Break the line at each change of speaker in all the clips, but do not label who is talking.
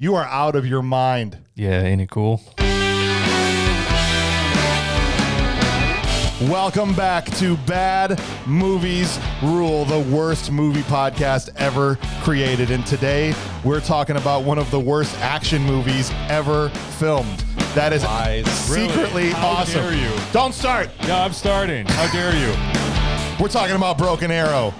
You are out of your mind.
Yeah, ain't it cool?
Welcome back to Bad Movies Rule, the worst movie podcast ever created. And today we're talking about one of the worst action movies ever filmed. That is secretly awesome.
How dare you?
Don't start.
Yeah, I'm starting. How dare you?
We're talking about Broken Arrow.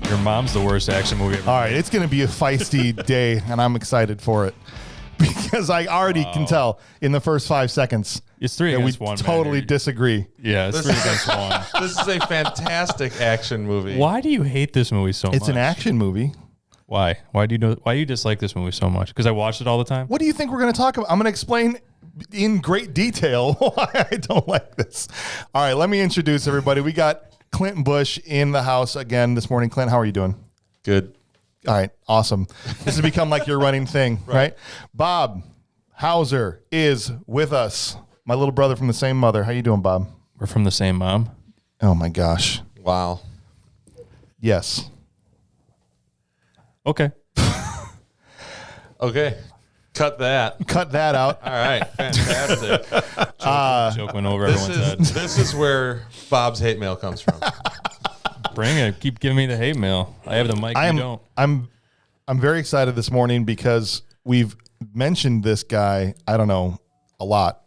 Your mom's the worst action movie ever.
All right, it's going to be a feisty day, and I'm excited for it. Because I already can tell in the first 5 seconds
It's three
that we
against one.
totally disagree.
Yeah, it's three against one.
This is a fantastic action movie.
Why do you hate this movie so much?
It's an action movie.
Why? Why do you dislike this movie so much? Because I watched it all the time?
What do you think we're going to talk about? I'm going to explain in great detail why I don't like this. All right, let me introduce everybody. We got Clint Bush in the house again this morning. Clint, how are you doing?
Good.
All right, awesome. This has become like your running thing, right? Bob Hauser is with us. My little brother from the same mother. How you doing, Bob?
We're from the same mom.
Oh, my gosh.
Wow.
Yes.
Okay.
Okay. Cut that.
Cut that out.
All right. Fantastic.
Joke went over everyone's head.
This is where Bob's hate mail comes from.
Bring it. Keep giving me the hate mail. I have the mic. You don't.
I'm very excited this morning because we've mentioned this guy, I don't know, a lot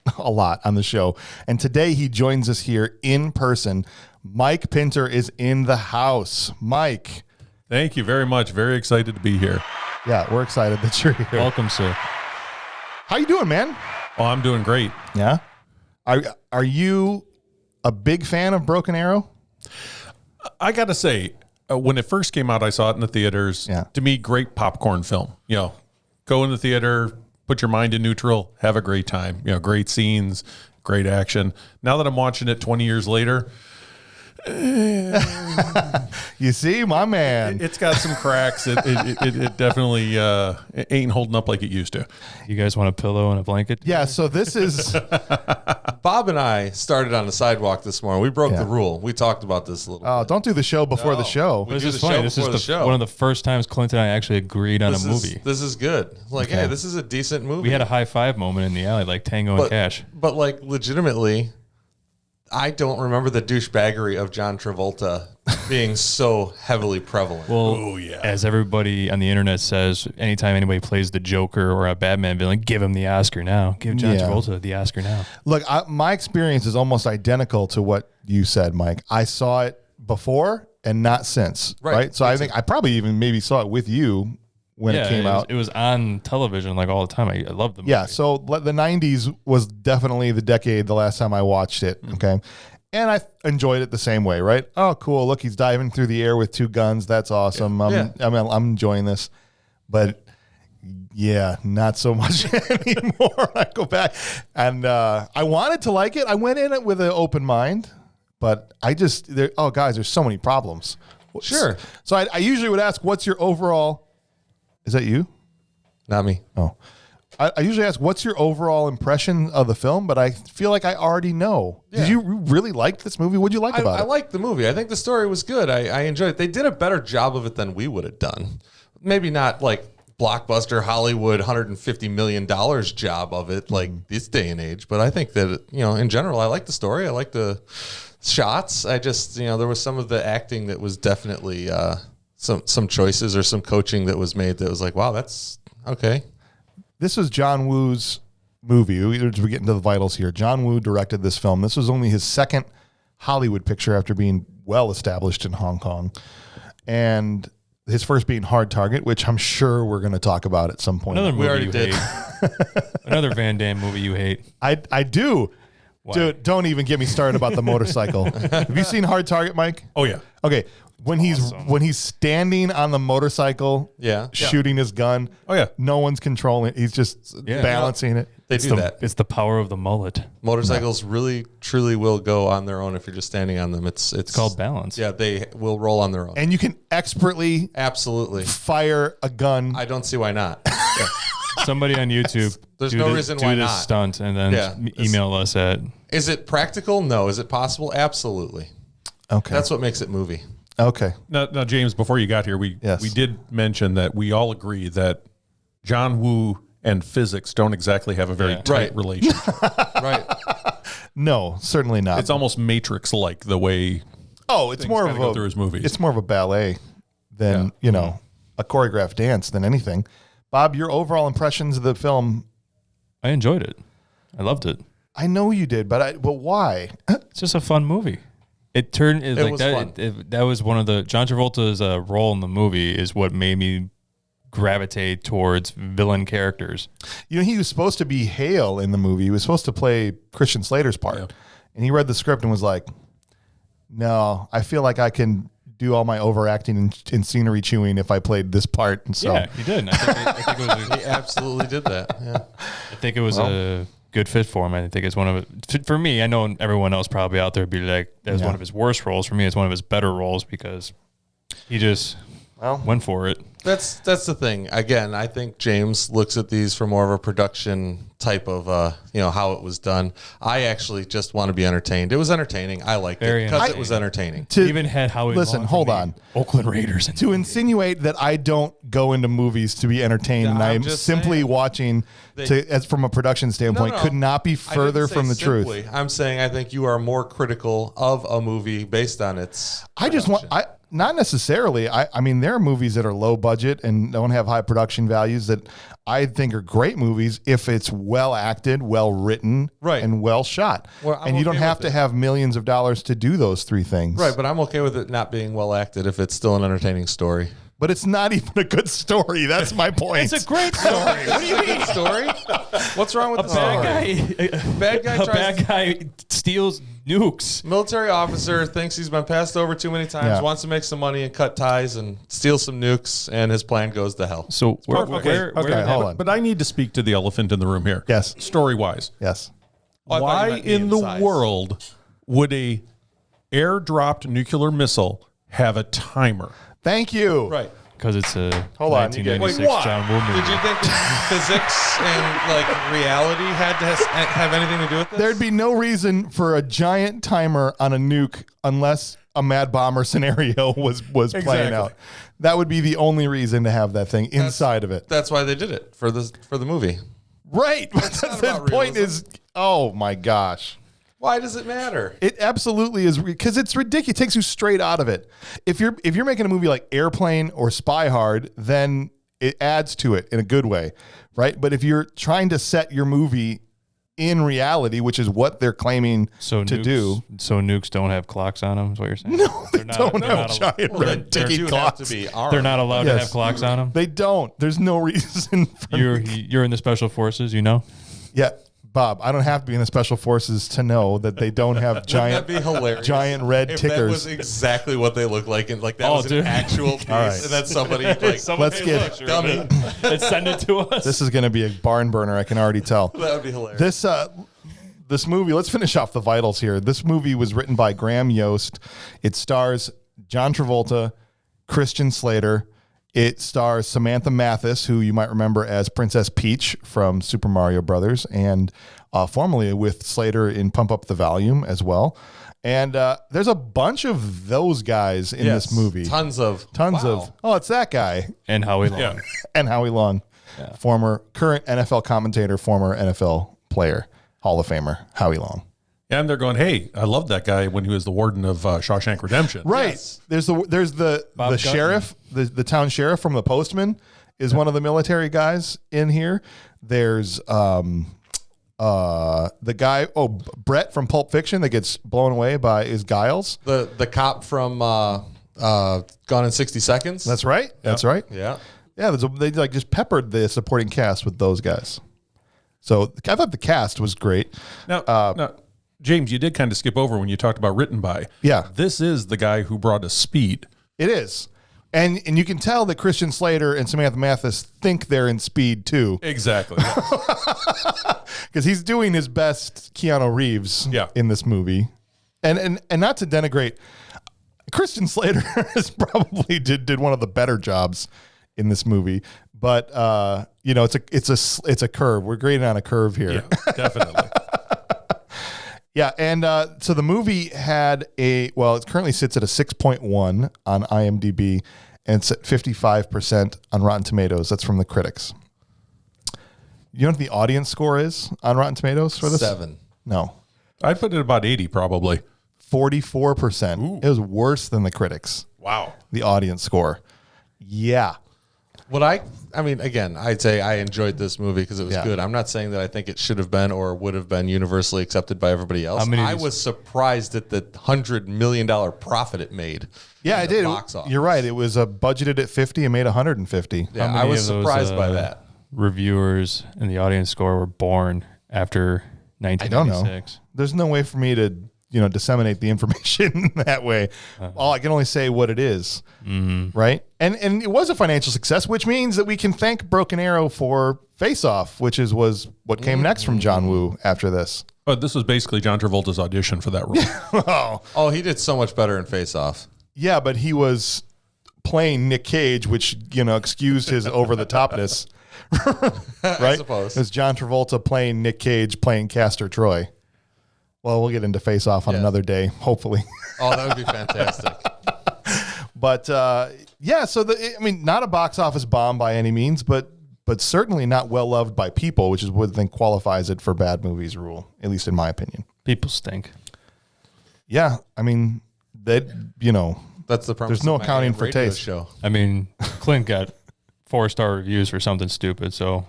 on the show. And today he joins us here in person. Mike Pinter is in the house. Mike.
Thank you very much. Very excited to be here.
Yeah, we're excited that you're here.
Welcome, sir.
How you doing, man?
Oh, I'm doing great.
Yeah. Are you a big fan of Broken Arrow?
I got to say, when it first came out, I saw it in the theaters.
Yeah.
To me, great popcorn film. You know, go in the theater, put your mind in neutral, have a great time. You know, great scenes, great action. Now that I'm watching it 20 years later,
You see, my man.
it's got some cracks. It definitely it ain't holding up like it used to.
You guys want a pillow and a blanket?
Yeah, so this is
Bob and I started on the sidewalk this morning. We broke
Yeah.
the rule. We talked about this a little bit.
don't do the show before the show.
We
This
do
is
the
funny.
show
This
before
is
the show.
one of the first times Clint and I actually agreed on a movie.
This is good. Like,
Okay.
hey, this is a decent movie.
We had a high five moment in the alley, like Tango and Cash.
But like legitimately, I don't remember the douchebaggery of John Travolta being so heavily prevalent.
Well, as everybody on the internet says, anytime anybody plays the Joker or a Batman villain, give him the Oscar now. Give John
Yeah.
Travolta the Oscar now.
Look, my experience is almost identical to what you said, Mike. I saw it before and not since, right? So I think I probably even maybe saw it with you when it came out.
It was on television like all the time. I loved the movie.
Yeah, so the 90s was definitely the decade the last time I watched it, okay? And I enjoyed it the same way, right? Oh, cool. Look, he's diving through the air with two guns. That's awesome. I'm enjoying this. But yeah, not so much anymore. I go back and I wanted to like it. I went in it with an open mind, but guys, there's so many problems.
Sure.
So I usually would ask, what's your overall, is that you?
Not me.
Oh, I usually ask, what's your overall impression of the film? But I feel like I already know.
Yeah.
Did you really like this movie? What'd you like about
I
it?
liked the movie. I think the story was good. I enjoyed it. They did a better job of it than we would have done. Maybe not like blockbuster Hollywood $150 million job of it like this day and age. But I think that, in general, I like the story. I like the shots. I just, there was some of the acting that was definitely some choices or some coaching that was made that was like, wow, that's okay.
This was John Woo's movie. We're getting to the vitals here. John Woo directed this film. This was only his second Hollywood picture after being well established in Hong Kong. And his first being Hard Target, which I'm sure we're going to talk about at some point.
Another movie
already
you
did.
hate. Another Van Damme movie you hate.
I do.
Why?
Dude, don't even get me started about the motorcycle. Have you seen Hard Target, Mike?
Oh yeah.
Okay. When he's standing on the motorcycle,
Yeah.
shooting his gun.
Oh yeah.
No one's controlling. He's just balancing it.
They
It's
do
the,
that.
It's the power of the mullet.
Motorcycles really, truly will go on their own if you're just standing on them. It's
Called balance.
Yeah, they will roll on their own.
And you can expertly
Absolutely.
fire a gun.
I don't see why not.
Somebody on YouTube.
There's
do
no
this-
reason
do
why
this
not.
stunt and then
Yeah.
email us at.
Is it practical? No. Is it possible? Absolutely.
Okay.
That's what makes it movie.
Okay.
Now, James, before you got here, we did mention that we all agree that John Woo and physics don't exactly have a very tight relationship.
Right.
No, certainly not.
It's almost Matrix-like the way.
It's more of
go through his movies.
It's more of a ballet than a choreographed dance than anything. Bob, your overall impressions of the film?
I enjoyed it. I loved it.
I know you did, but why?
It's just a fun movie. It turned like
was
that.
fun.
That was one of the John Travolta's role in the movie is what made me gravitate towards villain characters.
He was supposed to be Hale in the movie. He was supposed to play Christian Slater's part, and he read the script and was like, "No, I feel like I can do all my overacting and scenery chewing if I played this part." And so,
He did. And I think it was.
He absolutely did that. Yeah.
I think it was a good fit for him. I think it's one of it. For me, I know everyone else probably out there would be like, that was one of his worst roles. For me, it's one of his better roles because he just went for it.
That's the thing. Again, I think James looks at these for more of a production type of, how it was done. I actually just want to be entertained. It was entertaining. I liked it because it was entertaining.
He even had Howie
listen,
Long
hold
from the
on.
Oakland Raiders.
To insinuate that I don't go into movies to be entertained and I'm
just
simply
saying.
watching as from a production standpoint could not be further from the truth.
I'm saying I think you are more critical of a movie based on its
Not necessarily. I mean, there are movies that are low budget and don't have high production values that I think are great movies if it's well acted, well written, and well shot.
Well,
and you don't have to have millions of dollars to do those three things.
Right, but I'm okay with it not being well acted if it's still an entertaining story.
But it's not even a good story. That's my point.
It's a great story.
What do you mean? Story? What's wrong with the story? Bad guy
steals nukes.
Military officer thinks he's been passed over too many times, wants to make some money and cut ties and steal some nukes, and his plan goes to hell.
So
hold on.
But I need to speak to the elephant in the room here.
Yes.
Story-wise.
Yes.
Why in the world would a air-dropped nuclear missile have a timer?
Thank you.
Right.
Because it's a
Hold on,
1996 John Woo movie.
Did you think physics and reality had to have anything to do with this?
There'd be no reason for a giant timer on a nuke unless a Mad Bomber scenario was playing out. That would be the only reason to have that thing inside of it.
That's why they did it for the movie.
Right. The point is, oh my gosh.
Why does it matter?
It absolutely is, because it's ridiculous. It takes you straight out of it. If you're making a movie like Airplane or Spy Hard, then it adds to it in a good way, right? But if you're trying to set your movie in reality, which is what they're claiming to do.
So nukes don't have clocks on them, is what you're saying?
No, they don't have giant red ticky clocks.
They're not allowed to have clocks on them?
They don't. There's no reason for
You're in the special forces, you know?
Yeah. Bob, I don't have to be in the special forces to know that they don't have giant,
that'd be hilarious
giant red
if
tickers.
That was exactly what they look like, and like that was an actual piece,
right.
and then somebody like,
let's get
dummy.
Let's send it to us.
This is going to be a barn burner. I can already tell.
That would be hilarious.
This movie. Let's finish off the vitals here. This movie was written by Graham Yost. It stars John Travolta, Christian Slater. It stars Samantha Mathis, who you might remember as Princess Peach from Super Mario Brothers, and formerly with Slater in Pump Up the Volume as well. And there's a bunch of those guys in this movie.
Tons of.
Oh, it's that guy.
And Howie Long.
Yeah.
And Howie Long, current NFL commentator, former NFL player, Hall of Famer, Howie Long.
And they're going, hey, I love that guy when he was the warden of Shawshank Redemption.
Right.
Yes.
There's the sheriff, the town sheriff from The Postman is one of the military guys in here. There's the guy, Brett from Pulp Fiction that gets blown away by Giles.
The cop from Gone in 60 Seconds.
That's right. That's right.
Yeah.
Yeah. They like just peppered the supporting cast with those guys. So I thought the cast was great.
Now, James, you did kind of skip over when you talked about written by.
Yeah.
This is the guy who brought us Speed.
It is. And you can tell that Christian Slater and Samantha Mathis think they're in Speed too.
Exactly.
Because he's doing his best Keanu Reeves in this movie. And not to denigrate, Christian Slater has probably did one of the better jobs in this movie. But it's a curve. We're grading on a curve here.
Yeah, definitely.
Yeah, and so the movie had it currently sits at a 6.1 on IMDb, and it's at 55% on Rotten Tomatoes. That's from the critics. You know what the audience score is on Rotten Tomatoes for this?
7.
No.
I'd put it about 80 probably.
44%.
Ooh.
It was worse than the critics.
Wow.
The audience score. Yeah.
What I mean, again, I'd say I enjoyed this movie because it was good. I'm not saying that I think it should have been or would have been universally accepted by everybody else. I was surprised at the $100 million profit it made.
Yeah, it did. You're right. It was budgeted at 50 and made 150.
Yeah, I was surprised by that.
Reviewers and the audience score were born after 1996.
I don't know. There's no way for me to disseminate the information that way. All I can only say what it is, right? And it was a financial success, which means that we can thank Broken Arrow for Face Off, which was what came next from John Woo after this.
But this was basically John Travolta's audition for that role.
Oh, he did so much better in Face Off.
Yeah, but he was playing Nick Cage, which excused his over the topness. Right?
I suppose.
It was John Travolta playing Nick Cage playing Castor Troy. Well, we'll get into Face Off on another day, hopefully.
Oh, that would be fantastic.
But so not a box office bomb by any means, but certainly not well loved by people, which is what I think qualifies it for bad movies rule, at least in my opinion.
People stink.
Yeah, I mean that's
the premise.
There's no
of my
accounting for
radio
taste.
Show.
I mean, Clint got 4-star reviews for something stupid, so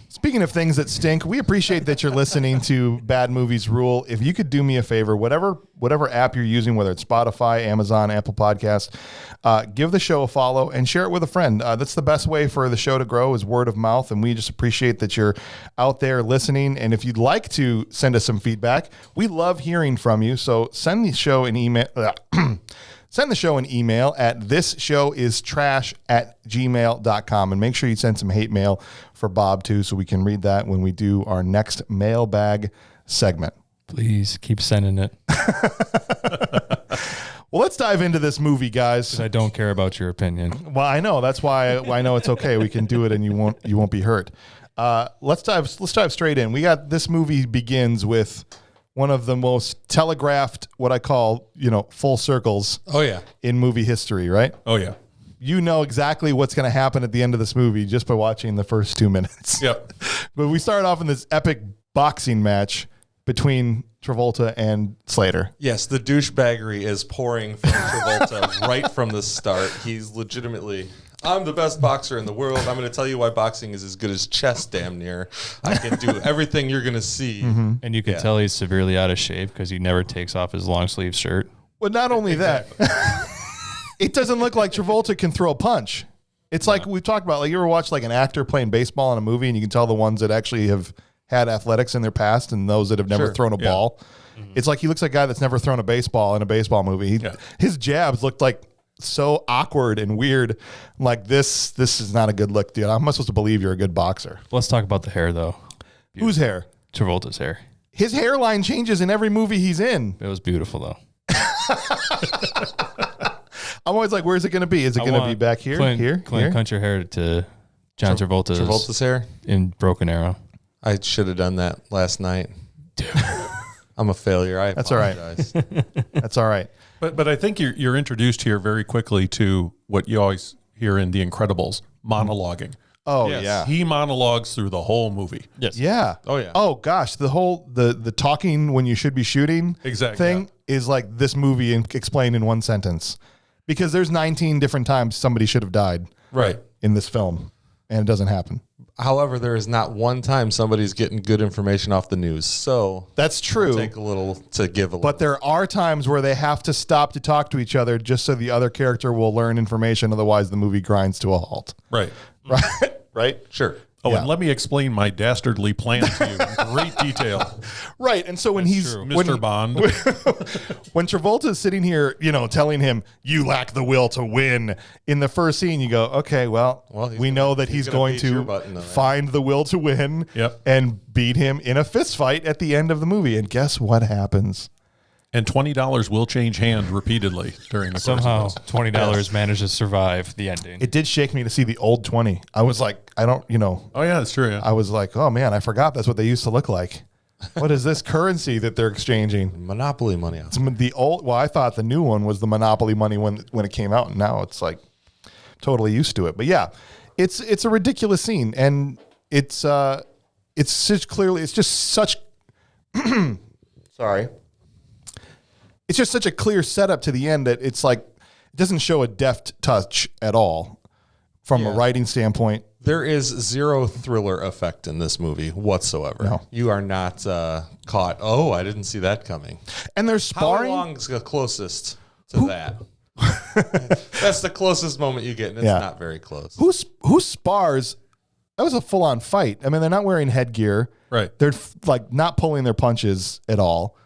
Speaking of things that stink, we appreciate that you're listening to Bad Movies Rule. If you could do me a favor, whatever app you're using, whether it's Spotify, Amazon, Apple Podcasts, give the show a follow and share it with a friend. That's the best way for the show to grow is word of mouth, and we just appreciate that you're out there listening. And if you'd like to send us some feedback, we love hearing from you. So send the show an email. Send the show an email at thisshowIstrash@gmail.com and make sure you send some hate mail for Bob too so we can read that when we do our next mailbag segment.
Please keep sending it.
Well, let's dive into this movie, guys.
I don't care about your opinion.
Well, I know. That's why I know it's okay. We can do it and you won't be hurt. Let's dive straight in. This movie begins with one of the most telegraphed, what I call, full circles.
Oh, yeah.
In movie history, right?
Oh, yeah.
You know exactly what's going to happen at the end of this movie just by watching the first 2 minutes.
Yep.
But we start off in this epic boxing match between Travolta and Slater.
Yes, the douchebaggery is pouring from Travolta right from the start. He's legitimately... I'm the best boxer in the world. I'm going to tell you why boxing is as good as chess, damn near. I can do everything you're going to see.
Mm-hmm.
And you can tell he's severely out of shape because he never takes off his long sleeve shirt.
Well, not only that, it doesn't look like Travolta can throw a punch. It's like we've talked about, like you ever watch like an actor playing baseball in a movie and you can tell the ones that actually have had athletics in their past and those that have never thrown a ball. Mm-hmm. It's like he looks like a guy that's never thrown a baseball in a baseball movie. His jabs looked like so awkward and weird. Like this is not a good look, dude. I'm not supposed to believe you're a good boxer.
Let's talk about the hair, though.
Beautiful. Whose hair?
Travolta's hair.
His hairline changes in every movie he's in.
It was beautiful, though.
I'm always like, where's it going to be? Is it going to be back here?
Clint, cut your hair to John Travolta's
hair
in Broken Arrow.
I should have done that last night. Dude. I'm a failure.
That's all right. That's all right.
But I think you're introduced here very quickly to what you always hear in The Incredibles, monologuing.
Oh, yes. Yeah.
He monologues through the whole movie.
Yes.
Yeah.
Oh, yeah.
Oh, gosh. The whole, the talking when you should be shooting thing is like this movie explained in one sentence. Because there's 19 different times somebody should have died in this film, and it doesn't happen.
However, there is not one time somebody's getting good information off the news. So
that's true.
Take a little to give a little.
But there are times where they have to stop to talk to each other just so the other character will learn information. Otherwise, the movie grinds to a halt.
Right.
Right?
Sure.
Oh, and let me explain my dastardly plan to you in great detail.
Right. And so when
Mr. Bond.
When Travolta's sitting here, telling him, you lack the will to win, in the first scene, you go, okay, well we know that he's going to find the will to win and beat him in a fist fight at the end of the movie. And guess what happens?
And $20 will change hands repeatedly during the
somehow
course of this.
$20 managed to survive the ending.
It did shake me to see the old 20. I was like, I don't.
Oh yeah, that's true. Yeah.
I was like, oh man, I forgot that's what they used to look like. What is this currency that they're exchanging?
Monopoly money.
It's the old. Well, I thought the new one was the Monopoly money when it came out, and now it's like totally used to it. But yeah, it's a ridiculous scene, and it's such clearly it's just such. Sorry. It's just such a clear setup to the end that it's like it doesn't show a deft touch at all from a writing standpoint.
There is zero thriller effect in this movie whatsoever.
No.
You are not caught. Oh, I didn't see that coming.
And they're sparring.
How long is the closest to that? That's the closest moment you get, and it's not very close.
Who spars? That was a full-on fight. I mean, they're not wearing headgear.
Right.
They're like not pulling their punches at all,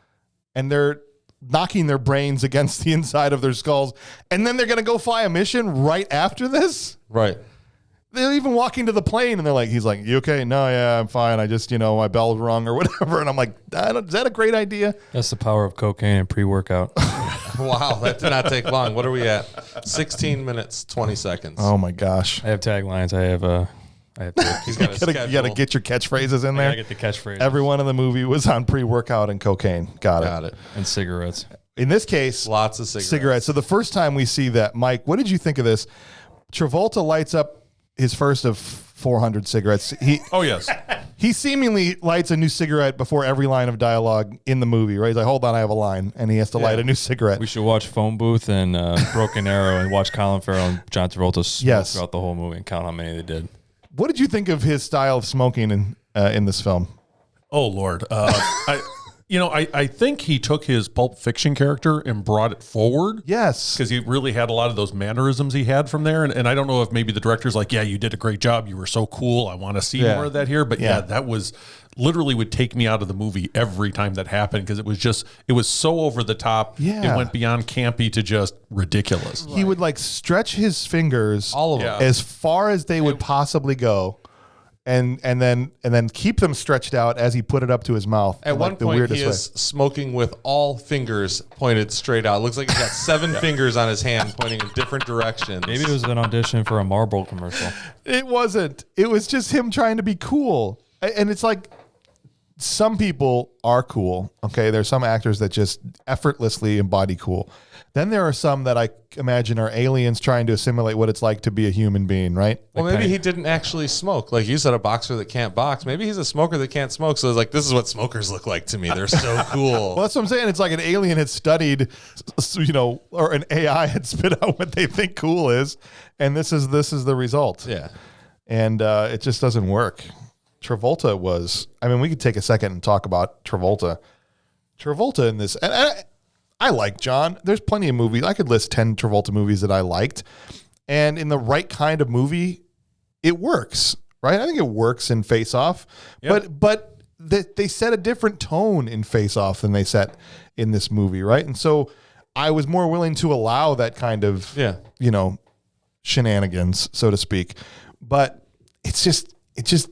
and they're knocking their brains against the inside of their skulls, and then they're going to go fly a mission right after this?
Right.
They're even walking to the plane, and he's like, you okay? No, yeah, I'm fine. I just, my bell's rung or whatever. And I'm like, is that a great idea?
That's the power of cocaine and pre-workout.
Wow, that did not take long. What are we at? 16 minutes, 20 seconds.
Oh, my gosh.
I have taglines.
He's got
You got to get your catchphrases in there.
I get the catchphrase.
Everyone in the movie was on pre-workout and cocaine. Got it.
And cigarettes.
In this case,
Lots of cigarettes.
So the first time we see that, Mike, what did you think of this? Travolta lights up his first of 400 cigarettes. He seemingly lights a new cigarette before every line of dialogue in the movie, right? He's like, hold on, I have a line. And he has to light a new cigarette.
We should watch Phone Booth and Broken Arrow and watch Colin Farrell and John Travolta smoke throughout the whole movie and count how many they did.
What did you think of his style of smoking in this film?
Oh, Lord. I think he took his Pulp Fiction character and brought it forward.
Yes.
Because he really had a lot of those mannerisms he had from there. And I don't know if maybe the director's like, yeah, you did a great job. You were so cool. I want to see more of that here. But that was literally would take me out of the movie every time that happened because it was so over the top.
Yeah.
It went beyond campy to just ridiculous.
He would like stretch his fingers
All of them.
as far as they would possibly go. And then keep them stretched out as he put it up to his mouth.
At one point, he is smoking with all fingers pointed straight out. Looks like he's got 7 fingers on his hand pointing in different directions.
Maybe it was an audition for a Marlboro commercial.
It wasn't. It was just him trying to be cool. And it's like some people are cool. Okay, there's some actors that just effortlessly embody cool. Then there are some that I imagine are aliens trying to assimilate what it's like to be a human being, right?
Well, maybe he didn't actually smoke. Like you said, a boxer that can't box. Maybe he's a smoker that can't smoke. So it's like, this is what smokers look like to me. They're so cool.
Well, that's what I'm saying. It's like an alien had studied, or an AI had spit out what they think cool is, and this is the result.
Yeah.
And it just doesn't work. Travolta was, we could take a second and talk about Travolta. Travolta in this, and I like John. There's plenty of movies. I could list 10 Travolta movies that I liked. And in the right kind of movie, it works, right? I think it works in Face Off. Yep. But they set a different tone in Face Off than they set in this movie, right? And so I was more willing to allow that kind of, shenanigans, so to speak. But it just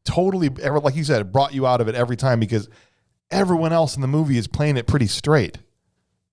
totally, like you said, it brought you out of it every time because everyone else in the movie is playing it pretty straight.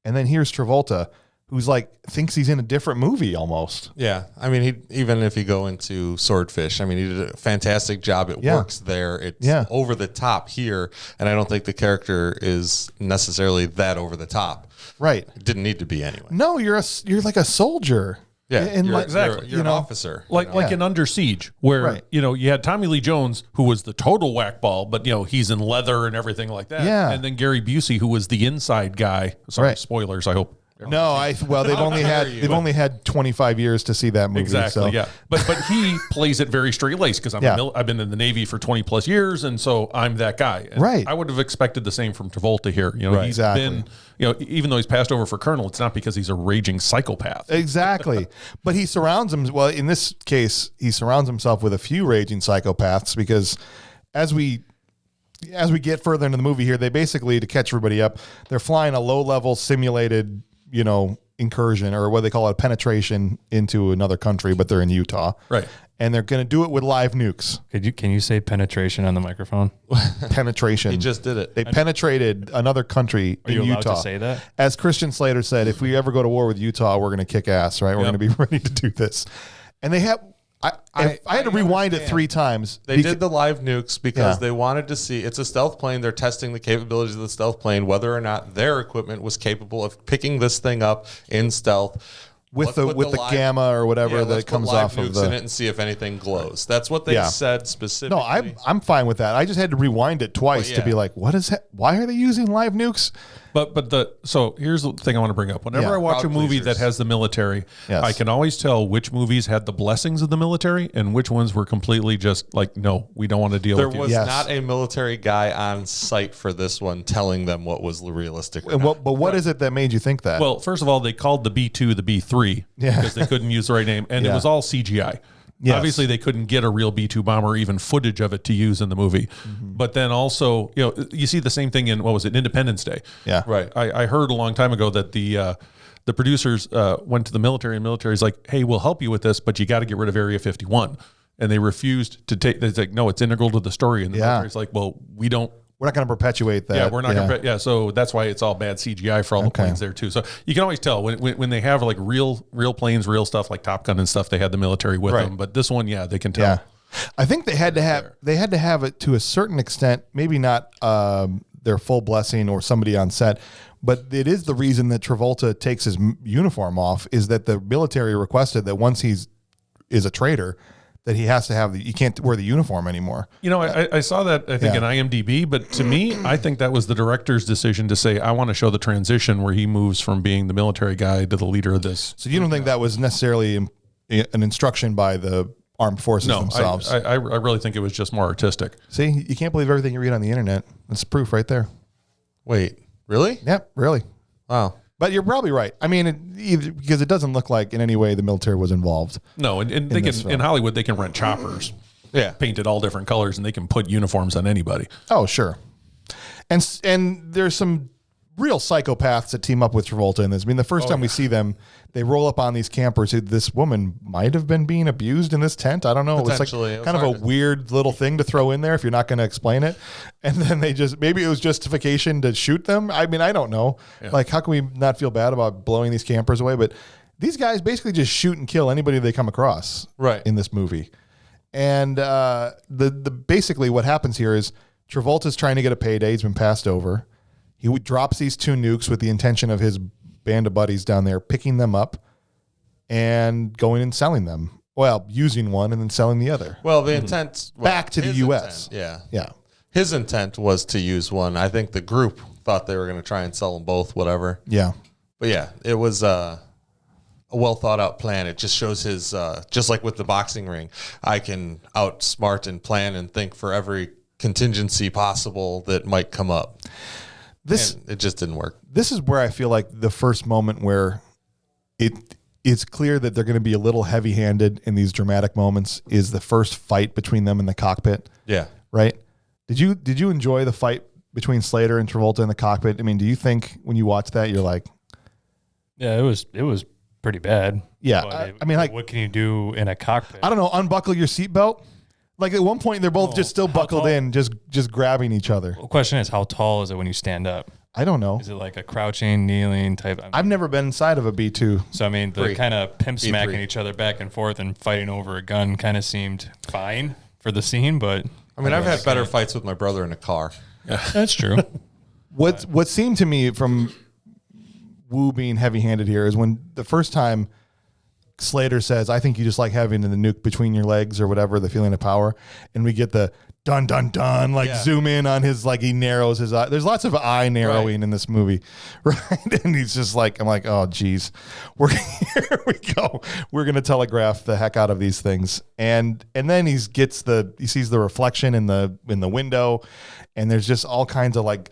And then here's Travolta, who's like, thinks he's in a different movie almost.
Yeah. Even if you go into Swordfish, he did a fantastic job. It works there. It's over the top here. And I don't think the character is necessarily that over the top.
Right.
It didn't need to be anyway.
No, you're like a soldier.
Yeah,
and
you're an officer.
Like in Under Siege, where, you had Tommy Lee Jones, who was the total whackball, but, he's in leather and everything like that.
Yeah.
And then Gary Busey, who was the inside guy. Sorry, spoilers, I hope.
No, they've only had 25 years to see that movie.
Exactly,
so.
yeah. But he plays it very straight-laced because I've been in the Navy for 20 plus years, and so I'm that guy. And
right.
I would have expected the same from Travolta here. He's
been,
even though he's passed over for Colonel, it's not because he's a raging psychopath.
Exactly. But he surrounds him. Well, in this case, he surrounds himself with a few raging psychopaths because as we get further into the movie here, they basically, to catch everybody up, they're flying a low-level simulated incursion, or what they call it, penetration into another country, but they're in Utah.
Right.
And they're going to do it with live nukes.
Can you say penetration on the microphone?
Penetration.
He just did it.
They penetrated another country in Utah.
Are you allowed to say that?
As Christian Slater said, if we ever go to war with Utah, we're going to kick ass, right? We're going to be ready to do this. And they have, I had to rewind it 3 times.
They did the live nukes because they wanted to see. It's a stealth plane. They're testing the capabilities of the stealth plane, whether or not their equipment was capable of picking this thing up in stealth.
With the gamma or whatever that comes off of the
in it and see if anything glows. That's what they said specifically.
No, I'm fine with that. I just had to rewind it twice to be like, what is that? Why are they using live nukes?
So here's the thing I want to bring up. Whenever I watch a movie that has the military, I can always tell which movies had the blessings of the military and which ones were completely just like, no, we don't want to deal with you.
There was not a military guy on site for this one telling them what was realistic.
But what is it that made you think that?
Well, first of all, they called the B-2 the B-3 because they couldn't use the right name, and it was all CGI. Yes. Obviously, they couldn't get a real B-2 bomber or even footage of it to use in the movie. Mm-hmm. But then also, you see the same thing in, Independence Day.
Yeah.
Right.
I heard a long time ago that the producers went to the military, and the military's like, hey, we'll help you with this, but you got to get rid of Area 51. And they refused to take, it's like, no, it's integral to the story. And the military's like, well, we're
not going to perpetuate that.
Yeah, we're not going to. So that's why it's all bad CGI for all the planes there too. So you can always tell when they have like real planes, real stuff like Top Gun and stuff. They had the military with them, but this one, they can tell.
Yeah. I think they had to have it to a certain extent. Maybe not their full blessing or somebody on set, but it is the reason that Travolta takes his uniform off. Is that the military requested that once is a traitor, that he has to have you can't wear the uniform anymore.
I saw that, I think, in IMDb, but to me, I think that was the director's decision to say, I want to show the transition where he moves from being the military guy to the leader of this.
So you don't think that was necessarily an instruction by the armed forces themselves?
I really think it was just more artistic.
See, you can't believe everything you read on the internet. That's proof right there.
Wait, really?
Yep, really.
Wow.
But you're probably right. I mean, because it doesn't look like in any way the military was involved.
No, and they can in Hollywood they can rent choppers, painted all different colors, and they can put uniforms on anybody.
Oh, sure. And there's some real psychopaths that team up with Travolta in this. I mean, the first time we see them, they roll up on these campers. This woman might have been being abused in this tent. I don't know. It was like kind of a weird little thing to throw in there if you're not going to explain it. And then maybe it was justification to shoot them. I mean, I don't know. Yeah. Like, how can we not feel bad about blowing these campers away? But these guys basically just shoot and kill anybody they come across in this movie. And basically what happens here is Travolta's trying to get a payday. He's been passed over. He drops these 2 nukes with the intention of his band of buddies down there picking them up and going and selling them. Well, using one and then selling the other.
Well, the intent...
back to the U.S.
Yeah. His intent was to use one. I think the group thought they were going to try and sell them both, whatever.
Yeah.
But yeah, it was a well thought out plan. It just shows his... just like with the boxing ring, I can outsmart and plan and think for every contingency possible that might come up. It just didn't work.
This is where I feel like the first moment where it's clear that they're going to be a little heavy-handed in these dramatic moments is the first fight between them in the cockpit.
Yeah.
Right? Did you enjoy the fight between Slater and Travolta in the cockpit? I mean, do you think when you watch that you're like,
yeah, it was pretty bad.
Yeah. I mean, like,
what can you do in a cockpit?
I don't know, unbuckle your seatbelt? Like at one point, they're both just still buckled in, just grabbing each other.
The question is, how tall is it when you stand up?
I don't know.
Is it like a crouching, kneeling type?
I've never been inside of a B-2.
So, I mean, they're kind of pimp smacking each other back and forth and fighting over a gun kind of seemed fine for the scene, but...
I mean, I've had better fights with my brother in a car.
Yeah. That's true.
What seemed to me from Wu being heavy-handed here is when the first time Slater says, I think you just like having the nuke between your legs or whatever, the feeling of power. And we get the dun, dun, dun, zoom in on his, like he narrows his eye. There's lots of eye narrowing in this movie, right? And he's just like, I'm like, oh, geez, here we go. We're going to telegraph the heck out of these things. And then he sees the reflection in the window, and there's just all kinds of like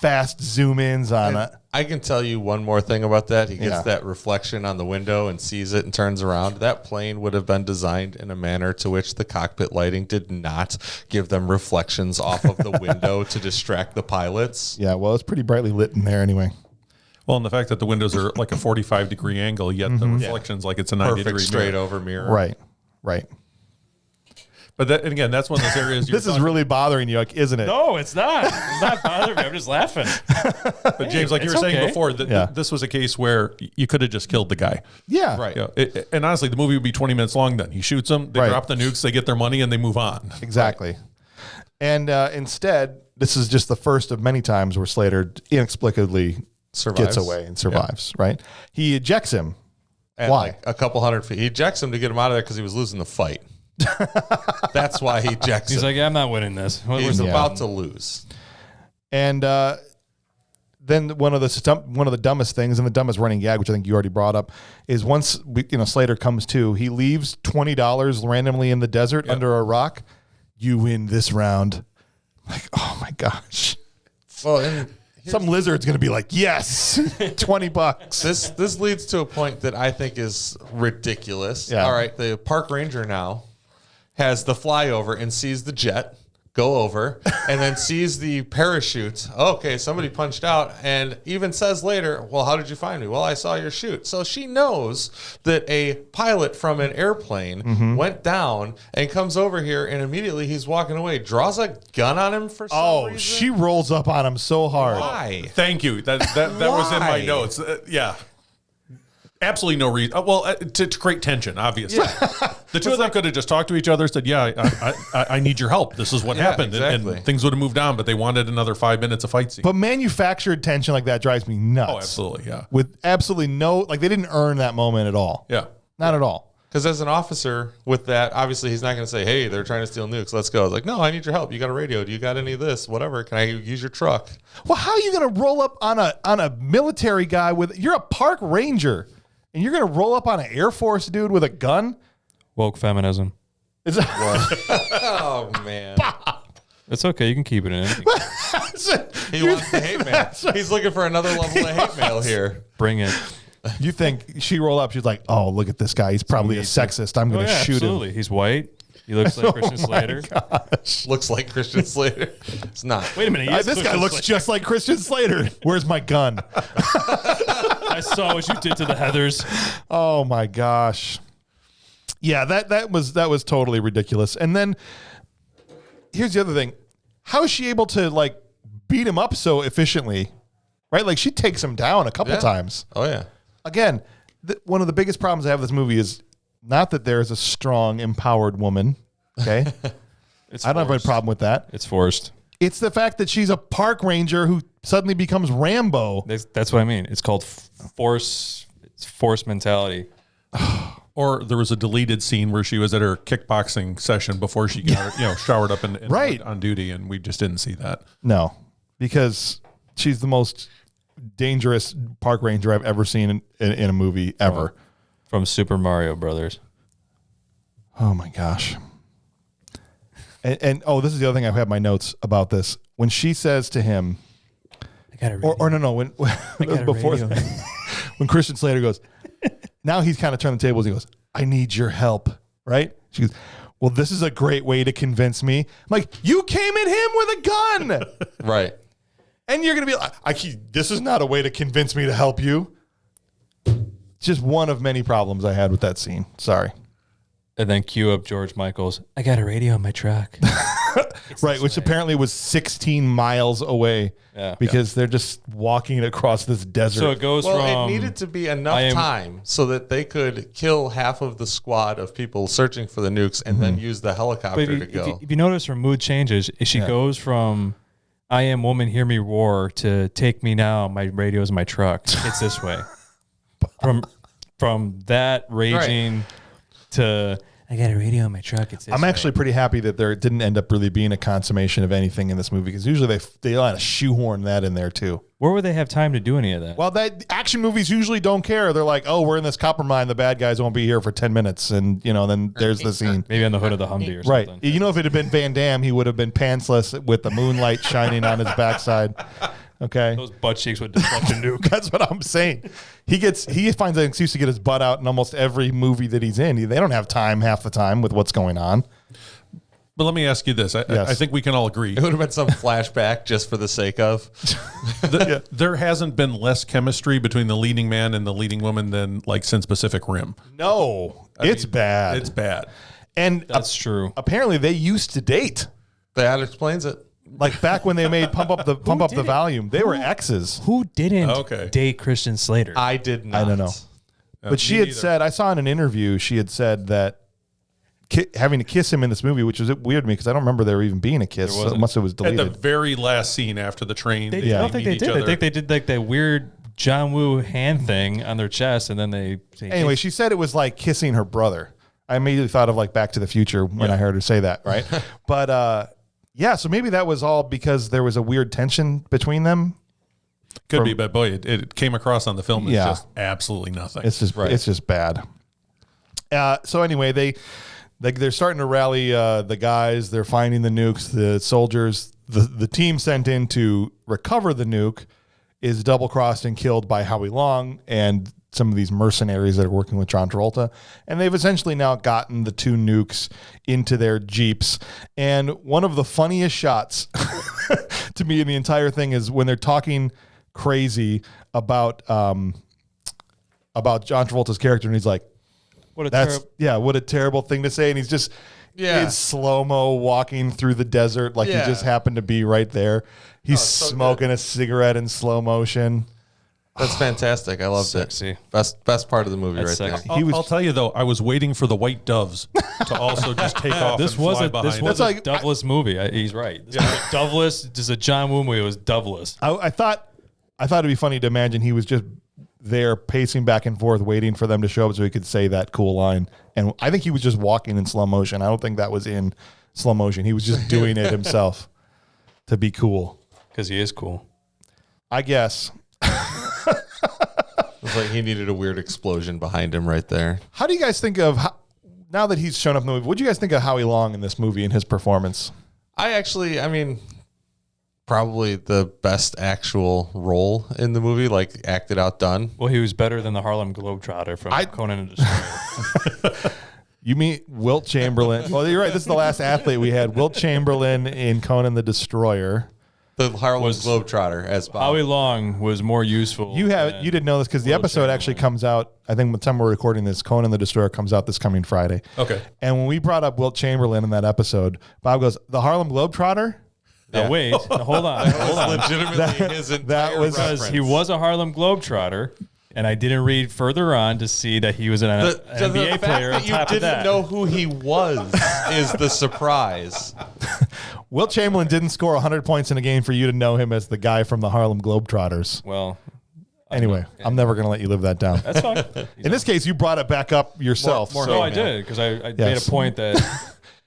fast zoom ins on it.
I can tell you one more thing about that. He gets that reflection on the window and sees it and turns around. That plane would have been designed in a manner to which the cockpit lighting did not give them reflections off of the window to distract the pilots.
Yeah, well, it's pretty brightly lit in there anyway.
Well, and the fact that the windows are like a 45-degree angle, yet the reflections like it's a 90-degree
straight over mirror.
Right.
But that, and again, that's one of those areas.
This is really bothering you, like, isn't it?
No, it's not. It's not bothering me. I'm just laughing.
But James, like you were saying before, this was a case where you could have just killed the guy.
Yeah.
Right.
You know, and honestly, the movie would be 20 minutes long then. He shoots them, they drop the nukes, they get their money, and they move on.
Exactly. Right. And instead, this is just the first of many times where Slater inexplicably gets away and survives, right? He ejects him.
At
Why?
like a couple 100 feet. He ejects him to get him out of there because he was losing the fight. That's why he ejects him.
He's like, yeah, I'm not winning this.
He's about to lose.
And then one of the dumbest things, and the dumbest running gag, which I think you already brought up, is once Slater comes to, he leaves $20 randomly in the desert under a rock. You win this round. Like, oh my gosh.
Well, and
some lizard's going to be like, yes, $20.
This leads to a point that I think is ridiculous.
Yeah.
All right, the park ranger now has the flyover and sees the jet go over and then sees the parachute. Okay, somebody punched out, and even says later, well, how did you find me? Well, I saw your chute. So she knows that a pilot from an airplane went down and comes over here, and immediately he's walking away, draws a gun on him for some reason.
She rolls up on him so hard.
Why?
Thank you. That was in my notes. Yeah. Absolutely no reason. Well, to create tension, obviously. Yeah. The two of them could have just talked to each other, said, yeah, I need your help. This is what happened.
Exactly.
And things would have moved on, but they wanted another 5 minutes of fight scene.
But manufactured tension like that drives me nuts.
Oh, absolutely, yeah.
With absolutely no, like, they didn't earn that moment at all.
Yeah.
Not at all.
Because as an officer with that, obviously he's not going to say, hey, they're trying to steal nukes. Let's go. It's like, no, I need your help. You got a radio? Do you got any of this? Whatever. Can I use your truck?
Well, how are you going to roll up on a military guy you're a park ranger, and you're going to roll up on an Air Force dude with a gun?
Woke feminism.
Is that
Oh, man.
It's okay. You can keep it in.
He wants the hate mail. He's looking for another level of hate mail here.
Bring it.
You think she roll up, she's like, oh, look at this guy. He's probably a sexist. I'm going to shoot
absolutely.
him.
He's white. He looks like Christian Slater.
Looks like Christian Slater. It's not.
Wait a minute.
This guy looks just like Christian Slater. Where's my gun?
I saw what you did to the Heathers.
Oh my gosh. Yeah, that was totally ridiculous. And then here's the other thing. How is she able to like beat him up so efficiently? Right? Like she takes him down a couple times.
Oh, yeah.
Again, one of the biggest problems I have with this movie is not that there's a strong, empowered woman. Okay. I don't have a problem with that.
It's forced.
It's the fact that she's a park ranger who suddenly becomes Rambo.
That's what I mean. It's called force. It's force mentality.
Or there was a deleted scene where she was at her kickboxing session before she got showered up and
right
on duty, and we just didn't see that.
No, because she's the most dangerous park ranger I've ever seen in a movie ever.
From Super Mario Brothers.
Oh my gosh. And this is the other thing I have my notes about this. When she says to him,
I got a
when before that, when Christian Slater goes, now he's kind of turned the tables. He goes, I need your help. Right? She goes, well, this is a great way to convince me. I'm like, you came at him with a gun.
Right.
And you're going to be like, this is not a way to convince me to help you. Just one of many problems I had with that scene. Sorry.
And then cue up George Michael's, I got a radio in my truck.
Right, which apparently was 16 miles away because they're just walking it across this desert.
So it goes
it needed to be enough time so that they could kill half of the squad of people searching for the nukes and then use the helicopter to go.
If you notice her mood changes, she goes from I am woman, hear me roar to take me now, my radio's in my truck. It's this way. From that raging to I got a radio in my truck. It's this
I'm actually pretty happy that there didn't end up really being a consummation of anything in this movie because usually they kind of shoehorn that in there too.
Where would they have time to do any of that?
Well, that action movies usually don't care. They're like, oh, we're in this copper mine. The bad guys won't be here for 10 minutes. And, then there's the scene.
Maybe on the hood of the Humvee or
right.
something.
If it had been Van Damme, he would have been pantsless with the moonlight shining on his backside. Okay.
Those butt cheeks would deflect a nuke.
That's what I'm saying. He finds an excuse to get his butt out in almost every movie that he's in. They don't have time half the time with what's going on.
But let me ask you this. I think we can all agree.
It would have been some flashback just for the sake of.
There hasn't been less chemistry between the leading man and the leading woman than since Pacific Rim.
No, it's bad.
It's bad.
And
that's true.
Apparently, they used to date.
That explains it.
Like back when they made Pump Up the Volume, they were exes.
Who didn't date Christian Slater?
I did not.
I don't know. But she had said, I saw in an interview, she had said that having to kiss him in this movie, which was weird to me because I don't remember there even being a kiss. So unless it was deleted.
At the very last scene after the train,
I don't think they did. I think they did like that weird John Woo hand thing on their chest, and then they
anyway, she said it was like kissing her brother. I immediately thought of like Back to the Future when I heard her say that, right? But yeah, so maybe that was all because there was a weird tension between them.
Could be, but boy, it came across on the film as just absolutely nothing.
It's just it's just bad. So anyway, they're starting to rally the guys. They're finding the nukes. The soldiers, the team sent in to recover the nuke is double-crossed and killed by Howie Long and some of these mercenaries that are working with John Travolta. And they've essentially now gotten the 2 nukes into their Jeeps. And one of the funniest shots to me in the entire thing is when they're talking crazy about John Travolta's character, and he's like, what a terrible thing to say. And he's just in slow-mo walking through the desert like he just happened to be right there. He's smoking a cigarette in slow motion.
That's fantastic. I loved it. Best part of the movie there.
I'll tell you though, I was waiting for the white doves to also just take off.
This was a doveless movie. He's right. This was doveless. Just a John Woo movie. It was doveless.
I thought it'd be funny to imagine he was just there pacing back and forth, waiting for them to show up so he could say that cool line. And I think he was just walking in slow motion. I don't think that was in slow motion. He was just doing it himself to be cool.
Because he is cool.
I guess.
It's like he needed a weird explosion behind him right there.
How do you guys think of, now that he's shown up in the movie, what do you guys think of Howie Long in this movie and his performance?
I mean, probably the best actual role in the movie, like acted out done.
Well, he was better than the Harlem Globetrotter from Conan and Destroyer.
You mean Wilt Chamberlain? Well, you're right. This is the last athlete we had. Wilt Chamberlain in Conan the Destroyer.
The Harlem Globetrotter as Bob.
Howie Long was more useful.
You didn't know this because the episode actually comes out. I think by the time we're recording this, Conan the Destroyer comes out this coming Friday.
Okay.
And when we brought up Wilt Chamberlain in that episode, Bob goes, "The Harlem Globetrotter."
Now wait, hold on.
Legitimately his entire reference.
Because he was a Harlem Globetrotter. And I didn't read further on to see that he was an NBA player.
The fact that you didn't know who he was is the surprise.
Wilt Chamberlain didn't score 100 points in a game for you to know him as the guy from the Harlem Globetrotters.
Well,
anyway, I'm never going to let you live that down.
That's fine.
In this case, you brought it back up yourself.
I did, because I made a point that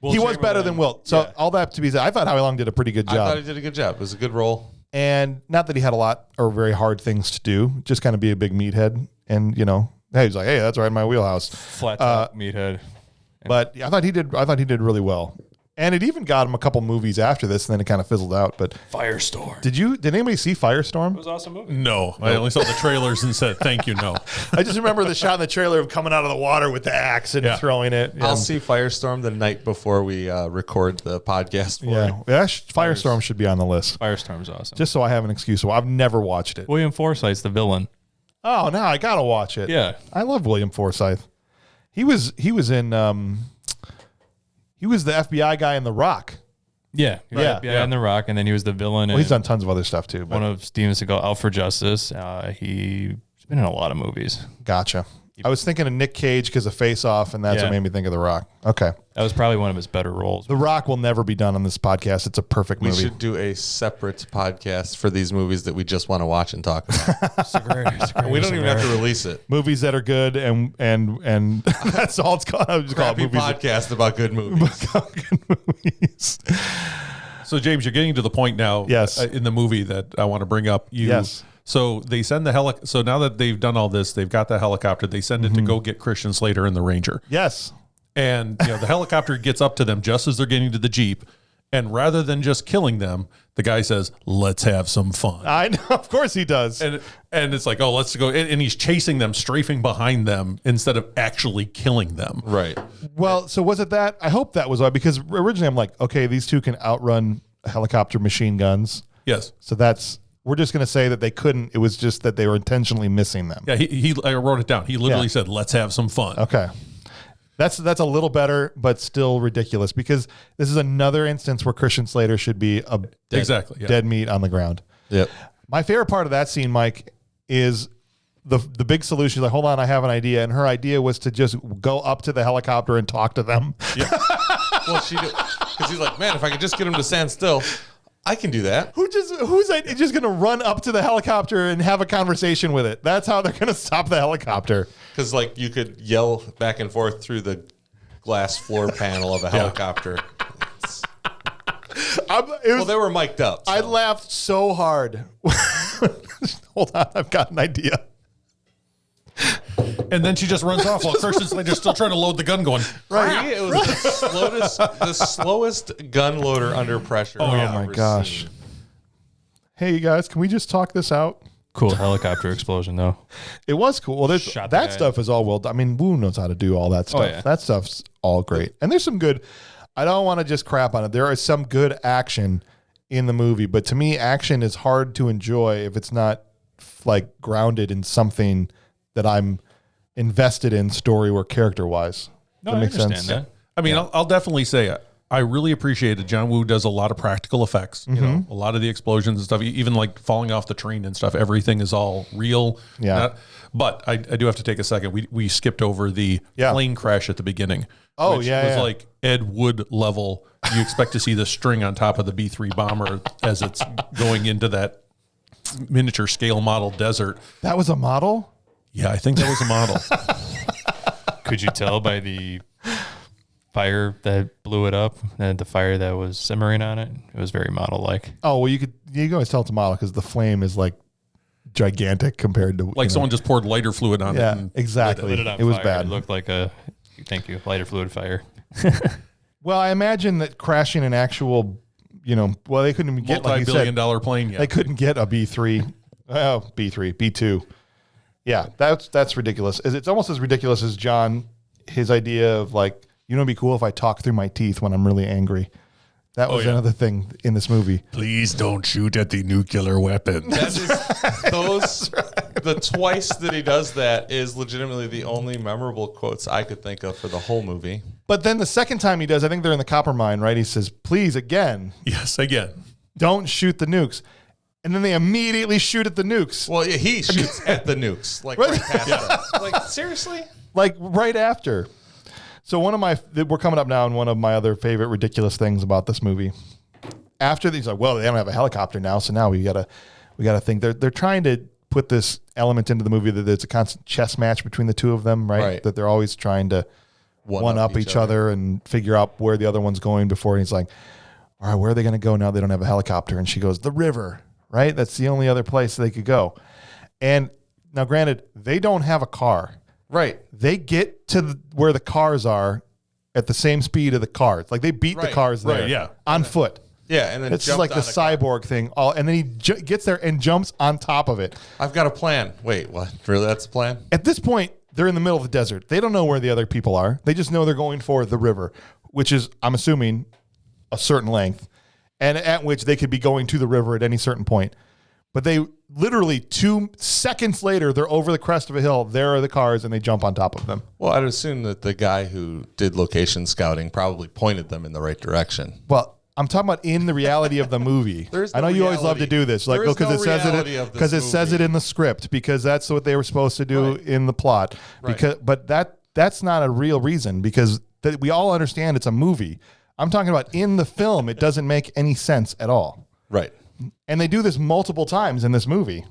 he was better than Wilt. So all that to be said, I thought Howie Long did a pretty good job.
I thought he did a good job. It was a good role.
And not that he had a lot or very hard things to do, just kind of be a big meathead. And, he's like, hey, that's right in my wheelhouse.
Flat top meathead.
But I thought he did really well. And it even got him a couple movies after this, and then it kind of fizzled out. But
Firestorm.
Did anybody see Firestorm?
It was an awesome movie.
No. I only saw the trailers and said, thank you, no.
I just remember the shot in the trailer of coming out of the water with the axe and throwing it.
I'll see Firestorm the night before we record the podcast for it.
Firestorm should be on the list.
Firestorm's awesome.
Just so I have an excuse. So I've never watched it.
William Forsythe's the villain.
Oh, now I gotta watch it.
Yeah,
I love William Forsythe. He was in he was the FBI guy in The Rock.
Yeah, FBI in The Rock, and then he was the villain.
Well, he's done tons of other stuff too.
One of Steven Seagal, Out for Justice. He's been in a lot of movies.
Gotcha. I was thinking of Nick Cage because of Face Off, and that's what made me think of The Rock. Okay.
That was probably one of his better roles.
The Rock will never be done on this podcast. It's a perfect movie.
We should do a separate podcast for these movies that we just want to watch and talk about. We don't even have to release it.
Movies that are good, and that's all it's called. I'll just call it movies
podcast about good movies.
So, James, you're getting to the point now in the movie that I want to bring up.
Yes.
So they send the helicopter. So now that they've done all this, they've got the helicopter. They send it to go get Christian Slater and the Ranger.
Yes.
And the helicopter gets up to them just as they're getting to the Jeep. And rather than just killing them, the guy says, "Let's have some fun."
I know. Of course he does.
And it's like, oh, let's go. And he's chasing them, strafing behind them instead of actually killing them.
Right.
Well, so was it that? I hope that was why, because originally I'm like, okay, these two can outrun helicopter machine guns.
Yes.
So we're just going to say that they couldn't. It was just that they were intentionally missing them.
Yeah, I wrote it down. He literally said, "Let's have some fun."
Okay. That's a little better, but still ridiculous because this is another instance where Christian Slater should be a dead meat on the ground.
Yep.
My favorite part of that scene, Mike, is the big solution. She's like, hold on, I have an idea. And her idea was to just go up to the helicopter and talk to them.
Yeah. Well, because he's like, man, if I could just get him to stand still, I can do that.
Who's just going to run up to the helicopter and have a conversation with it? That's how they're going to stop the helicopter.
Because like you could yell back and forth through the glass floor panel of a helicopter. They were mic'd up. So.
I laughed so hard. Hold on, I've got an idea.
And then she just runs off while Christian Slater's still trying to load the gun going.
Right. It was the slowest gun loader under pressure.
Oh my gosh. Seen. Hey, you guys, can we just talk this out?
Cool helicopter explosion, though.
It was cool. Well, that stuff is all well done. I mean, Wu knows how to do all that stuff. Oh, yeah. That stuff's all great. And there's some good, I don't want to just crap on it. There is some good action in the movie, but to me, action is hard to enjoy if it's not like grounded in something that I'm invested in story or character wise.
No, I understand that.
I mean, I'll definitely say I really appreciate it. John Woo does a lot of practical effects, you know, a lot of the explosions and stuff, even like falling off the train and stuff. Everything is all real.
Yeah.
But I do have to take a second. We skipped over the plane crash at the beginning.
Oh,
which was like Ed Wood level. You expect to see the string on top of the B-3 bomber as it's going into that miniature scale model desert.
That was a model?
Yeah, I think that was a model.
Could you tell by the fire that blew it up and the fire that was simmering on it? It was very model-like.
Oh, well, you can always tell it's a model because the flame is like gigantic compared to
like someone just poured lighter fluid on it.
Yeah, exactly.
Lit it on
was
fire.
bad.
It looked like thank you, lighter fluid fire.
Well, I imagine that crashing an actual, they couldn't even get
multi-billion-dollar plane yet.
They couldn't get a B3. Oh, B3, B2. Yeah, that's ridiculous. It's almost as ridiculous as his idea of like, it'd be cool if I talk through my teeth when I'm really angry. That was another thing in this movie.
Please don't shoot at the nuclear weapons.
The twice that he does that is legitimately the only memorable quotes I could think of for the whole movie.
But then the second time he does, I think they're in the copper mine, right? He says, please, again.
Yes, again.
Don't shoot the nukes. And then they immediately shoot at the nukes.
Well, yeah, he shoots at the nukes. Like, right past them. Like, seriously?
Like, right after. So we're coming up now on one of my other favorite ridiculous things about this movie. After these, like, well, they don't have a helicopter now, so now we gotta think. They're trying to put this element into the movie that there's a constant chess match between the two of them, right? That they're always trying to one up each other and figure out where the other one's going before. And he's like, all right, where are they going to go now? They don't have a helicopter. And she goes, the river, right? That's the only other place they could go. And now, granted, they don't have a car.
Right.
They get to where the cars are at the same speed of the cars. Like they beat the cars there on foot.
Yeah, and then
it's just like the cyborg thing. And then he gets there and jumps on top of it.
I've got a plan. Wait, what? Really? That's the plan?
At this point, they're in the middle of the desert. They don't know where the other people are. They just know they're going for the river, which is, I'm assuming, a certain length, and at which they could be going to the river at any certain point. But they literally 2 seconds later, they're over the crest of a hill. There are the cars, and they jump on top of them.
Well, I'd assume that the guy who did location scouting probably pointed them in the right direction.
Well, I'm talking about in the reality of the movie. I know you always love to do this, like because it says it in the script, because that's what they were supposed to do in the plot. But that's not a real reason, because we all understand it's a movie. I'm talking about in the film, it doesn't make any sense at all.
Right.
And they do this multiple times in this movie.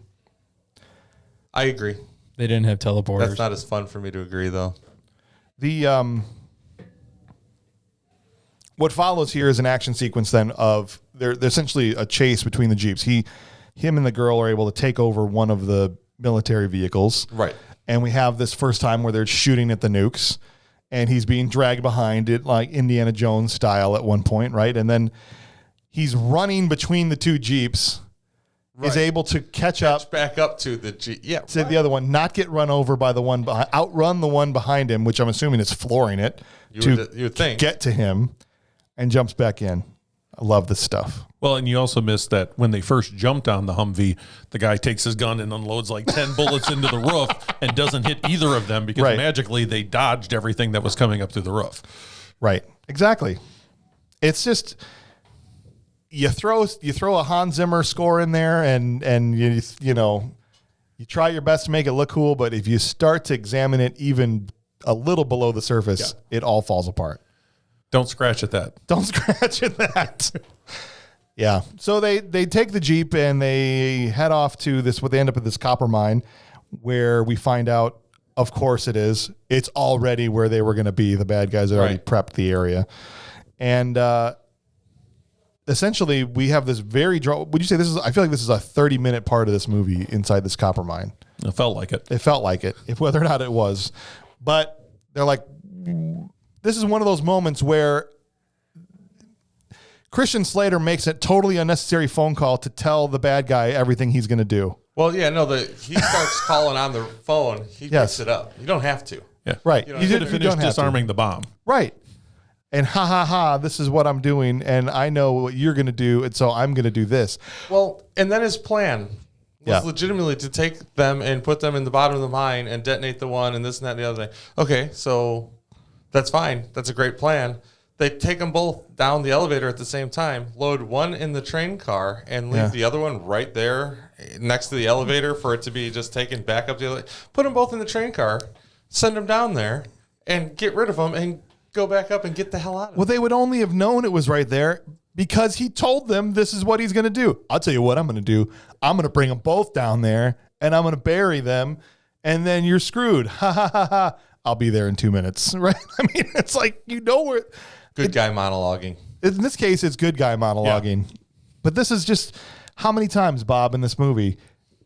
I agree.
They didn't have teleporters.
That's not as fun for me to agree, though.
What follows here is an action sequence then of they're essentially a chase between the Jeeps. Him and the girl are able to take over one of the military vehicles.
Right.
And we have this first time where they're shooting at the nukes, and he's being dragged behind it like Indiana Jones style at one point, right? And then he's running between the two Jeeps, is able to catch up
back up to the Jeep. Yeah.
To the other one, not get run over by the one behind, outrun the one behind him, which I'm assuming is flooring it
you would think.
get to him. And jumps back in. I love this stuff.
Well, and you also missed that when they first jumped on the Humvee, the guy takes his gun and unloads like 10 bullets into the roof and doesn't hit either of them because magically they dodged everything that was coming up through the roof.
Right. Exactly. It's just you throw a Hans Zimmer score in there and you know, you try your best to make it look cool, but if you start to examine it even a little below the surface, it all falls apart.
Don't scratch at that.
Don't scratch at that. Yeah. So they take the Jeep and they head off to this, what they end up at this copper mine where we find out, of course it is. It's already where they were going to be. The bad guys had already prepped the area. And essentially we have this very, would you say this is, I feel like this is a 30-minute part of this movie inside this copper mine.
It felt like it.
It felt like it, if whether or not it was. But they're like, this is one of those moments where Christian Slater makes a totally unnecessary phone call to tell the bad guy everything he's going to do.
Well, yeah, no, he starts calling on the phone. He picks it up. You don't have to.
Yeah.
Right.
You did finish disarming the bomb.
Right. And this is what I'm doing, and I know what you're going to do, and so I'm going to do this.
Well, and then his plan was legitimately to take them and put them in the bottom of the mine and detonate the one and this and that and the other thing. Okay, so that's fine. That's a great plan. They take them both down the elevator at the same time, load one in the train car, and leave the other one right there next to the elevator for it to be just taken back up the elevator. Put them both in the train car, send them down there, and get rid of them and go back up and get the hell out of it.
Well, they would only have known it was right there because he told them this is what he's going to do. I'll tell you what I'm going to do. I'm going to bring them both down there, and I'm going to bury them, and then you're screwed. Ha, ha, ha, ha. I'll be there in 2 minutes, right? I mean, it's like, you know where...
Good guy monologuing.
In this case, it's good guy monologuing. Yeah. But this is just... How many times, Bob, in this movie,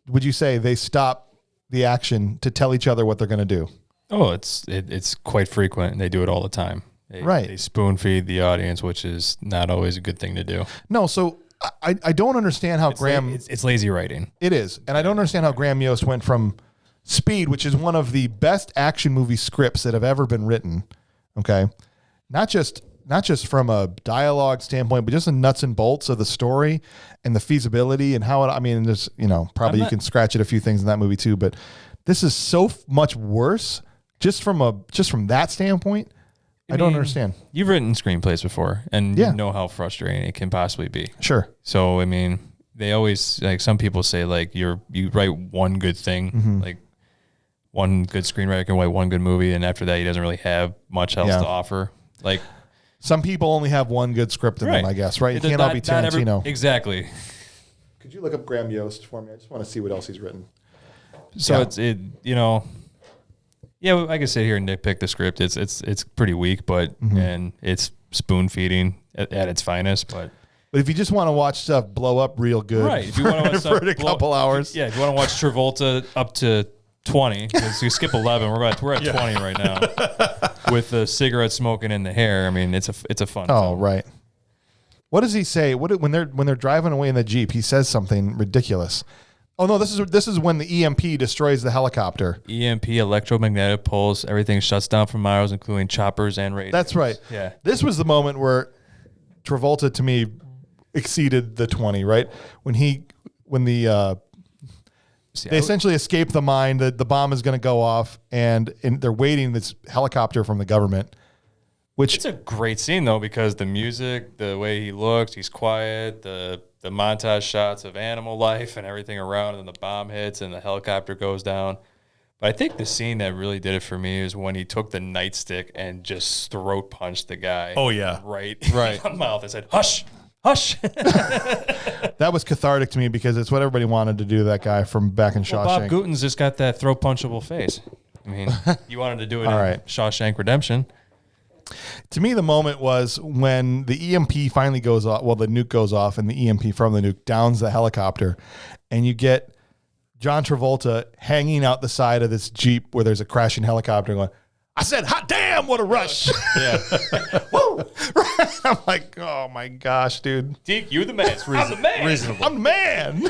would you say they stop the action to tell each other what they're going to do?
Oh, it's quite frequent, and they do it all the time. They spoon feed the audience, which is not always a good thing to do.
No, so I don't understand how
it's lazy writing.
It is. And I don't understand how Graham Yost went from Speed, which is one of the best action movie scripts that have ever been written, okay? Not just from a dialogue standpoint, but just the nuts and bolts of the story and the feasibility and how it, I mean, there's, you know, probably you can scratch at a few things in that movie too, but this is so much worse just from that standpoint. I don't understand.
You've written screenplays before and you know how frustrating it can possibly be.
Sure.
So, I mean, they always, like, some people say, like, you write one good thing, like one good screenwriter can write one good movie, and after that he doesn't really have much else to offer. Like,
some people only have one good script in them, I guess, right? You can't all be Tarantino.
Exactly.
Could you look up Graham Yost for me? I just want to see what else he's written.
So you know, I can sit here and nitpick the script. It's pretty weak, but and it's spoon feeding at its finest. But
if you just want to watch stuff blow up real good,
right? If you want to watch stuff
for a couple hours,
if you want to watch Travolta up to 20, because you skip 11, we're at 20 right now with the cigarette smoking in the hair. I mean, it's a fun.
Oh,
film.
Right. What does he say? When they're driving away in the Jeep, he says something ridiculous. Oh no, this is when the EMP destroys the helicopter.
EMP, electromagnetic pulse, everything shuts down for miles, including choppers and radios.
That's right.
Yeah.
This was the moment where Travolta, to me, exceeded the 20. Right when they essentially escape the mine. The bomb is going to go off, and they're waiting this helicopter from the government. Which
it's a great scene though, because the music, the way he looks, he's quiet, the montage shots of animal life and everything around, and the bomb hits and the helicopter goes down. But I think the scene that really did it for me is when he took the nightstick and just throat punched the guy.
Oh yeah,
right in the mouth and said, "Hush, hush."
That was cathartic to me because it's what everybody wanted to do to that guy from back in Shawshank.
Bob Guten's just got that throat punchable face. I mean, you wanted to do it in Shawshank Redemption.
To me, the moment was when the EMP finally goes off. Well, the nuke goes off, and the EMP from the nuke downs the helicopter, and you get John Travolta hanging out the side of this Jeep where there's a crashing helicopter going, "I said, hot damn, what a rush."
Yeah.
Woo! I'm like, oh my gosh, dude.
Deke, you're the man. I'm the man.
Reasonable.
I'm the man.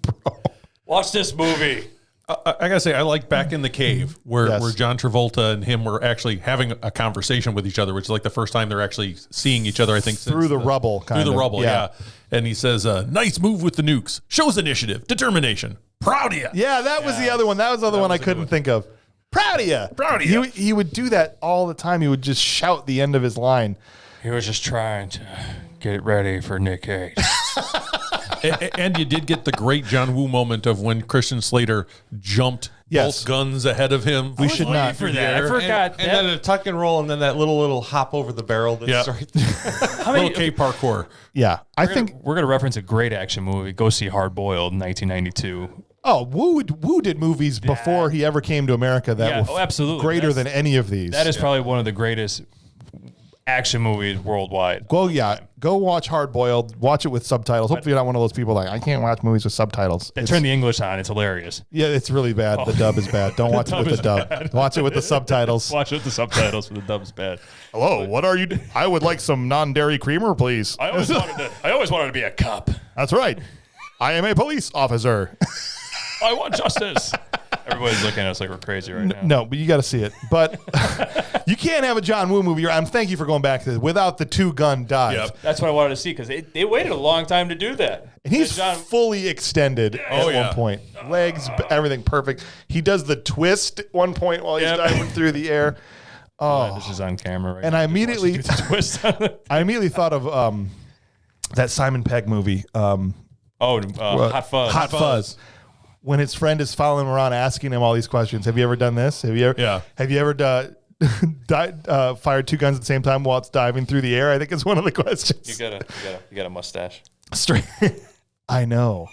Bro. Watch this movie.
I gotta say, I like Back in the Cave where John Travolta and him were actually having a conversation with each other, which is like the first time they're actually seeing each other. I think
through the rubble,
through the rubble, yeah. And he says, "Nice move with the nukes. Shows initiative, determination. Proud of you."
Yeah, that was the other one. That was the other one I couldn't think of. Proud of you.
Proud of you.
He would do that all the time. He would just shout the end of his line.
He was just trying to get ready for Nick Cage.
And you did get the great John Woo moment of when Christian Slater jumped both guns ahead of him.
We should not
for that. I forgot.
And then a tuck and roll, and then that little hop over the barrel. That's right there.
Little K parkour.
Yeah, I think
we're gonna reference a great action movie. Go see Hard Boiled, 1992.
Oh, Woo did movies before he ever came to America that were
absolutely
greater than any of these.
That is probably one of the greatest action movies worldwide.
Go watch Hard Boiled. Watch it with subtitles. Hopefully you're not one of those people like, I can't watch movies with subtitles.
Turn the English on. It's hilarious.
Yeah, it's really bad. The dub is bad. Don't watch it with the dub.
Bad.
Watch it with the subtitles.
Watch it with the subtitles, but the dub is bad.
Hello, what are you? I would like some non-dairy creamer, please.
I always wanted to be a cop.
That's right. I am a police officer.
I want justice. Everybody's looking at us like we're crazy right now.
No, but you got to see it. But you can't have a John Woo movie. Thank you for going back to this without the 2-gun dive.
Yep. That's what I wanted to see because they waited a long time to do that.
And he's fully extended at one point. Legs, everything perfect. He does the twist at one point while he's diving through the air.
Oh, this is on camera right
and
now.
I immediately thought of that Simon Pegg movie.
Hot Fuzz.
Hot Fuzz. When his friend is following him around asking him all these questions. Have you ever done this? Have you ever fired 2 guns at the same time while it's diving through the air? I think it's one of the questions.
You got a mustache.
Straight. I know.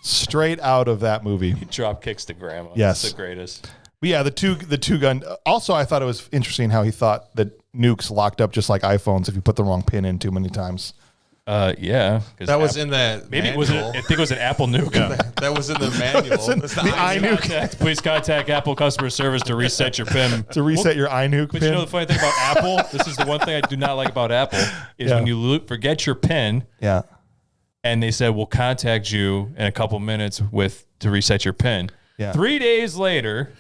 Straight out of that movie.
He drop kicks to grandma.
Yes.
It's the greatest.
But yeah, the two gun. Also, I thought it was interesting how he thought that nukes locked up just like iPhones if you put the wrong pin in too many times.
Yeah.
That was in the manual.
I think it was an Apple nuke.
That was in the manual.
the iNuke.
Please contact Apple customer service to reset your PIN.
To reset your iNuke
But
pin.
you know the funny thing about Apple? This is the one thing I do not like about Apple is when you forget your PIN.
Yeah.
And they said, we'll contact you in a couple minutes to reset your PIN.
Yeah.
3 days later,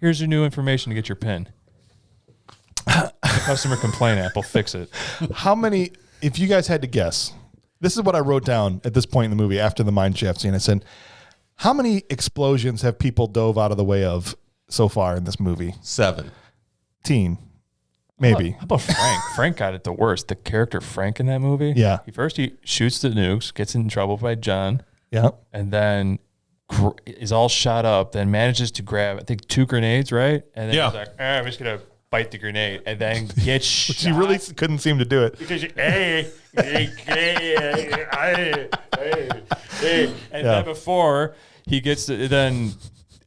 here's your new information to get your PIN. The customer complaint, Apple, fix it.
How many, if you guys had to guess, this is what I wrote down at this point in the movie after the mine shaft scene. I said, how many explosions have people dove out of the way of so far in this movie?
7.
Maybe.
How about Frank? Frank got it the worst. The character Frank in that movie.
Yeah.
He shoots the nukes, gets in trouble by John.
Yeah.
And then is all shot up, then manages to grab, I think, 2 grenades, right? And then he's like, I'm just going to bite the grenade, and then gets shot.
She really couldn't seem to do it.
Because and then before he gets and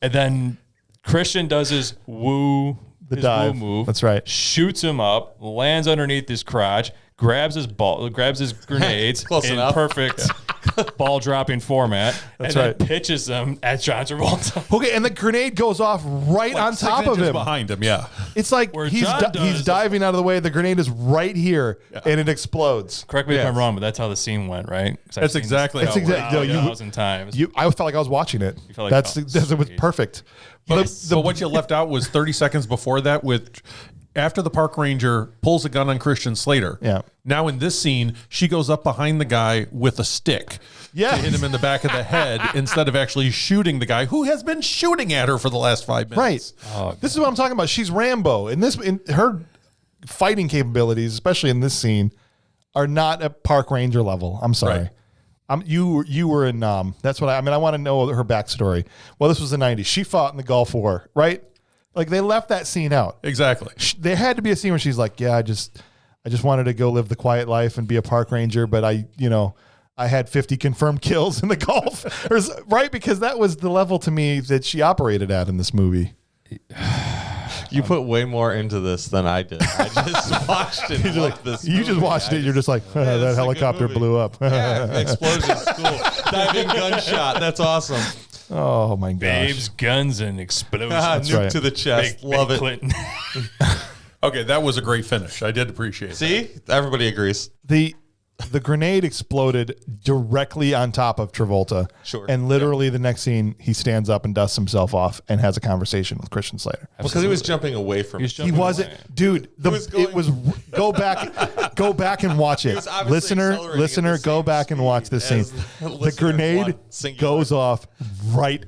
then Christian does his woo
dive
move.
That's right.
Shoots him up, lands underneath his crotch, grabs his grenades
Close
in
enough.
perfect ball dropping format.
That's
and
right.
then pitches them at John Travolta.
Okay, and the grenade goes off right on top of him.
Behind him, yeah.
It's like he's diving out of the way. The grenade is right here, and it explodes.
Correct me if I'm wrong, but that's how the scene went, right?
That's exactly how it went.
Exactly.
1,000 times.
I felt like I was watching it.
felt like,
it was perfect.
So what you left out was 30 seconds before that after the park ranger pulls a gun on Christian Slater.
Yeah.
Now in this scene, she goes up behind the guy with a stick to hit him in the back of the head instead of actually shooting the guy who has been shooting at her for the last 5 minutes.
Right. This is what I'm talking about. She's Rambo. In her fighting capabilities, especially in this scene, are not at park ranger level. I'm sorry.
Right.
You were in that's what I want to know her backstory. Well, this was the 90s. She fought in the Gulf War, right? Like they left that scene out.
Exactly.
There had to be a scene where she's like, "Yeah, I just wanted to go live the quiet life and be a park ranger, but I had 50 confirmed kills in the Gulf." Right? Because that was the level to me that she operated at in this movie.
You put way more into this than I did. I just watched it.
You just watched it. You're just like, that helicopter blew up.
Explosions, cool. Diving gunshot. That's awesome.
Oh my gosh.
Babes, guns, and explosions.
Nuke to the chest. Love it.
Clinton.
Okay, that was a great finish. I did appreciate it.
See? Everybody agrees.
the grenade exploded directly on top of Travolta.
Sure.
And literally the next scene, he stands up and dusts himself off and has a conversation with Christian Slater.
Because he was jumping away from it.
He wasn't, dude. It was go back and watch it, listener. Go back and watch this scene. The grenade goes off right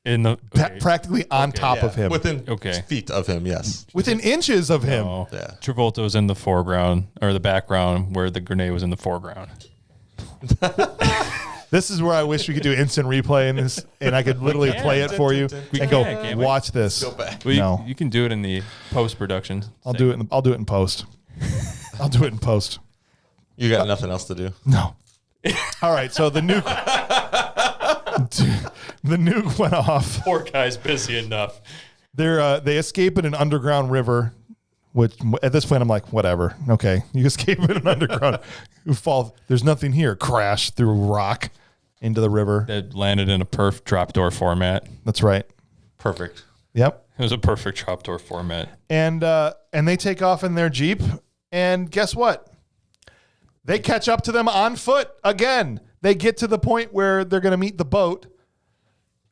in the
practically on top of him,
within feet of him. Yes,
within inches of him.
Oh. Yeah. Travolta was in the foreground or the background, where the grenade was in the foreground.
This is where I wish we could do instant replay in this, and I could literally play it for you and go watch this.
Go back.
Well, you can do it in the post production.
I'll do it in post. I'll do it in post.
You got nothing else to do?
No. All right. So the nuke. The nuke went off.
Poor guy's busy enough.
They escape in an underground river, which at this point I'm like, whatever. Okay, you escape in an underground. You fall. There's nothing here. Crash through rock into the river.
That landed in a perf drop door format.
That's right.
Perfect.
Yep.
It was a perfect drop door format.
And they take off in their Jeep, and guess what? They catch up to them on foot again. They get to the point where they're going to meet the boat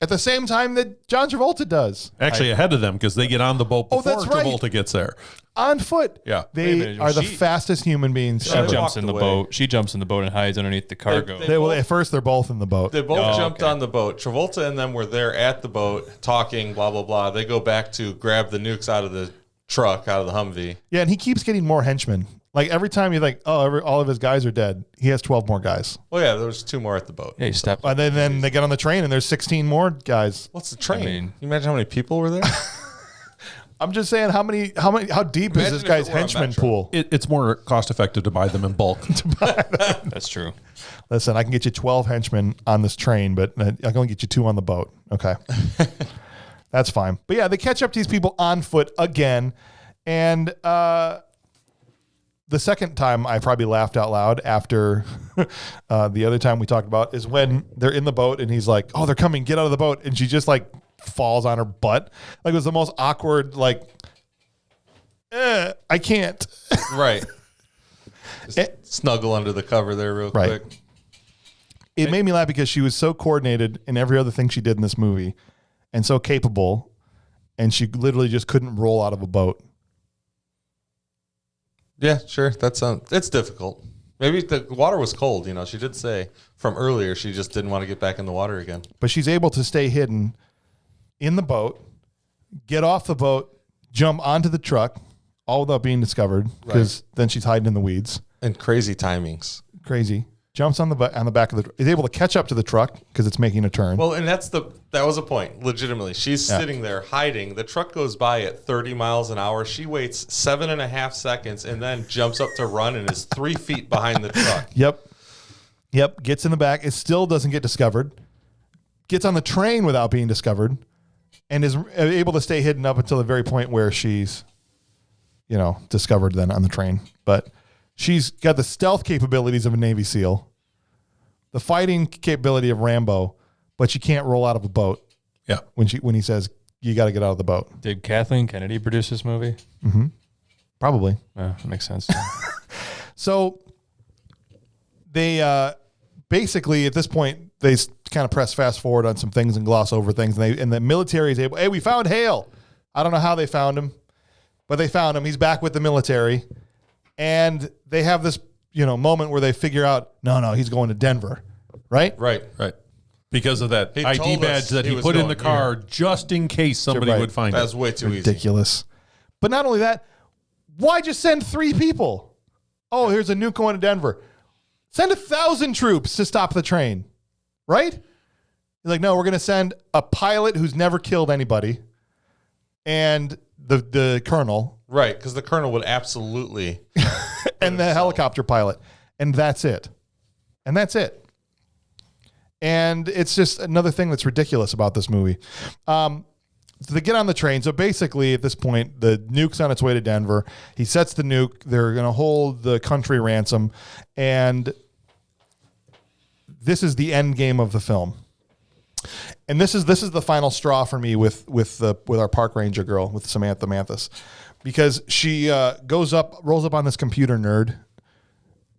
at the same time that John Travolta does.
Actually, ahead of them, because they get on the boat before Travolta gets there.
On foot.
Yeah.
They are the fastest human beings
ever. She jumps in the boat. She jumps in the boat and hides underneath the cargo.
At first, they're both in the boat.
They both jumped on the boat. Travolta and them were there at the boat talking, blah, blah, blah. They go back to grab the nukes out of the truck, out of the Humvee.
Yeah, and he keeps getting more henchmen. Like every time you're like, all of his guys are dead, he has 12 more guys.
Well, yeah, there was 2 more at the boat.
Yeah, he stepped.
And then they get on the train and there's 16 more guys.
What's the train? Can you imagine how many people were there?
I'm just saying, how deep is this guy's henchman pool?
It's more cost effective to buy them in bulk.
That's true.
Listen, I can get you 12 henchmen on this train, but I can only get you 2 on the boat. Okay. That's fine. But yeah, they catch up to these people on foot again. And the second time I probably laughed out loud after the other time we talked about is when they're in the boat and he's like, oh, they're coming, get out of the boat. And she just like falls on her butt. Like it was the most awkward, like, I can't.
Right. Snuggle under the cover there real quick.
It made me laugh because she was so coordinated in every other thing she did in this movie and so capable. And she literally just couldn't roll out of a boat.
Yeah, sure. It's difficult. Maybe the water was cold. You know, she did say from earlier she just didn't want to get back in the water again.
But she's able to stay hidden in the boat, get off the boat, jump onto the truck, all without being discovered because then she's hiding in the weeds.
And crazy timings.
Crazy. Jumps on the back of is able to catch up to the truck because it's making a turn.
Well, and that was a point. Legitimately, she's sitting there hiding. The truck goes by at 30 miles an hour. She waits 7.5 seconds and then jumps up to run and is 3 feet behind the truck.
Yep. Gets in the back. It still doesn't get discovered. Gets on the train without being discovered, and is able to stay hidden up until the very point where she's, discovered then on the train. But she's got the stealth capabilities of a Navy SEAL, the fighting capability of Rambo, but she can't roll out of a boat.
Yeah.
When he says you got to get out of the boat.
Did Kathleen Kennedy produce this movie?
Mm-hmm. Probably.
That makes sense.
So they basically at this point they kind of press fast forward on some things and gloss over things, and the military is able. Hey, we found Hale. I don't know how they found him, but they found him. He's back with the military. And they have this, moment where they figure out, no, he's going to Denver, right?
Right.
Because of that ID badge that he put in the car just in case somebody would find it.
That's way too
ridiculous. But not only that, why just send 3 people? Oh, here's a nuke going to Denver. Send 1,000 troops to stop the train, right? He's like, no, we're going to send a pilot who's never killed anybody and the colonel.
Right, because the colonel would absolutely.
And the helicopter pilot. And that's it. And it's just another thing that's ridiculous about this movie. So they get on the train. So basically, at this point, the nuke's on its way to Denver. He sets the nuke. They're going to hold the country ransom. And this is the end game of the film. And this is the final straw for me with our park ranger girl, with Samantha Mathis. Because she rolls up on this computer nerd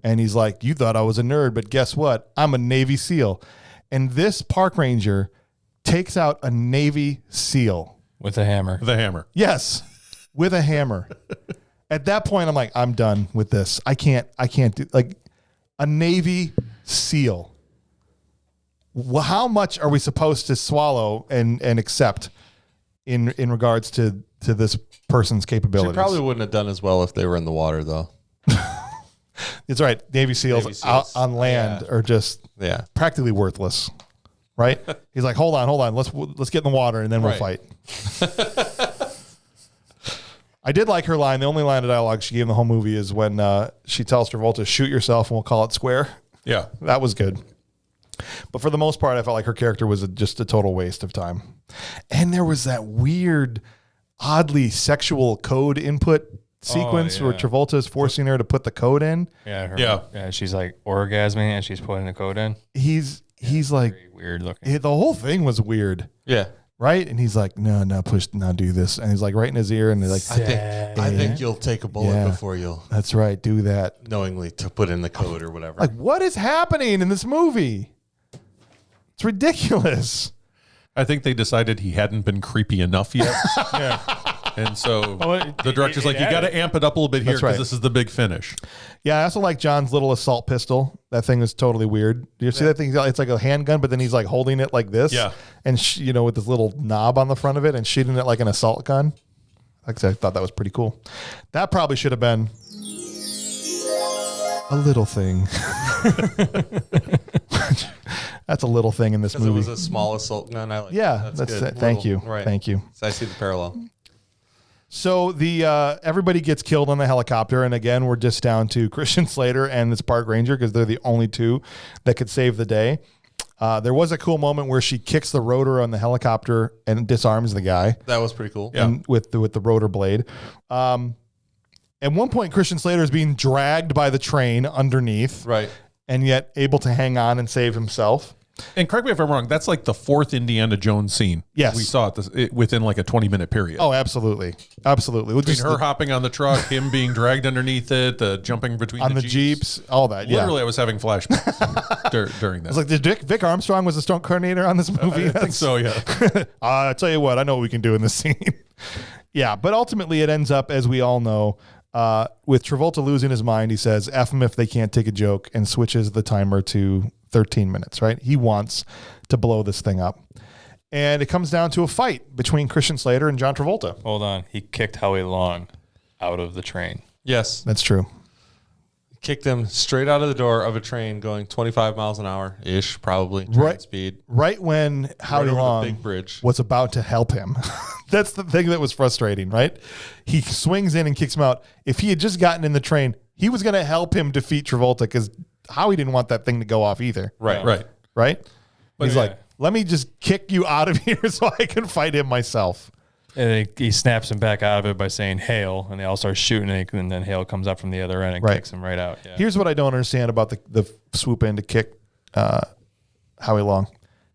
And he's like, you thought I was a nerd, but guess what? I'm a Navy SEAL. And this park ranger takes out a Navy SEAL.
With a hammer.
The hammer.
Yes, with a hammer. At that point, I'm like, I'm done with this. I can't do, like, a Navy SEAL. Well, how much are we supposed to swallow and accept in regards to this person's capabilities?
She probably wouldn't have done as well if they were in the water, though.
It's right. Navy SEAls out on land are just practically worthless, right? He's like, hold on. Let's get in the water and then we'll fight. I did like her line. The only line of dialogue she gave in the whole movie is when she tells Travolta, shoot yourself and we'll call it square.
Yeah.
That was good. But for the most part, I felt like her character was just a total waste of time. And there was that weird, oddly sexual code input sequence where Travolta is forcing her to put the code in.
Yeah, she's like orgasming and she's putting the code in.
He's like
weird looking.
The whole thing was weird.
Yeah.
Right? And he's like, no, do this. And he's like right in his ear and they're like,
I think you'll take a bullet before you'll
That's right, do that.
knowingly to put in the code or whatever.
Like, what is happening in this movie? It's ridiculous.
I think they decided he hadn't been creepy enough yet. And so the director's like, you got to amp it up a little bit here because this is the big finish.
Yeah, I also like John's little assault pistol. That thing is totally weird. Do you see that thing? It's like a handgun, but then he's like holding it like this.
Yeah.
And, with this little knob on the front of it and shooting it like an assault gun. Like I said, I thought that was pretty cool. That probably should have been a little thing. That's a little thing in this movie.
It was a small assault gun. I like
that's
good.
it. Thank you.
Right.
Thank you.
So I see the parallel.
So the everybody gets killed on the helicopter, and again, we're just down to Christian Slater and this park ranger because they're the only two that could save the day. There was a cool moment where she kicks the rotor on the helicopter and disarms the guy.
That was pretty cool.
And with the rotor blade. At one point, Christian Slater is being dragged by the train underneath,
right,
and yet able to hang on and save himself.
And correct me if I'm wrong, that's like the fourth Indiana Jones scene.
Yes.
We saw it within like a 20-minute period.
Oh, absoltly. Absolutely.
Between her hopping on the truck, him being dragged underneath it, jumping between
the Jeeps, all that.
Literally, I was having flashbacks during that.
It's like, Vic Armstrong was the stunt coordinator on this movie?
I think so, yeah.
I'll tell you what, I know what we can do in this scene. Yeah, but ultimately it ends up, as we all know, with Travolta losing his mind. He says, F them if they can't take a joke, and switches the timer to 13 minutes, right? He wants to blow this thing up. And it comes down to a fight between Christian Slater and John Travolta.
Hold on. He kicked Howie Long out of the train.
Yes.
That's true.
Kicked him straight out of the door of a train going 25 miles an hour-ish, probably.
Right.
Speed.
Right when Howie Long
big bridge.
was about to help him. That's the thing that was frustrating, right? He swings in and kicks him out. If he had just gotten in the train, he was going to help him defeat Travolta because Howie didn't want that thing to go off either.
Right.
Right? But he's like, let me just kick you out of here so I can fight him myself.
And he snaps him back out of it by saying hail, and they all start shooting, and then hail comes up from the other end and kicks him right out. Yeah.
Here's what I don't understand about the swoop in to kick Howie Long.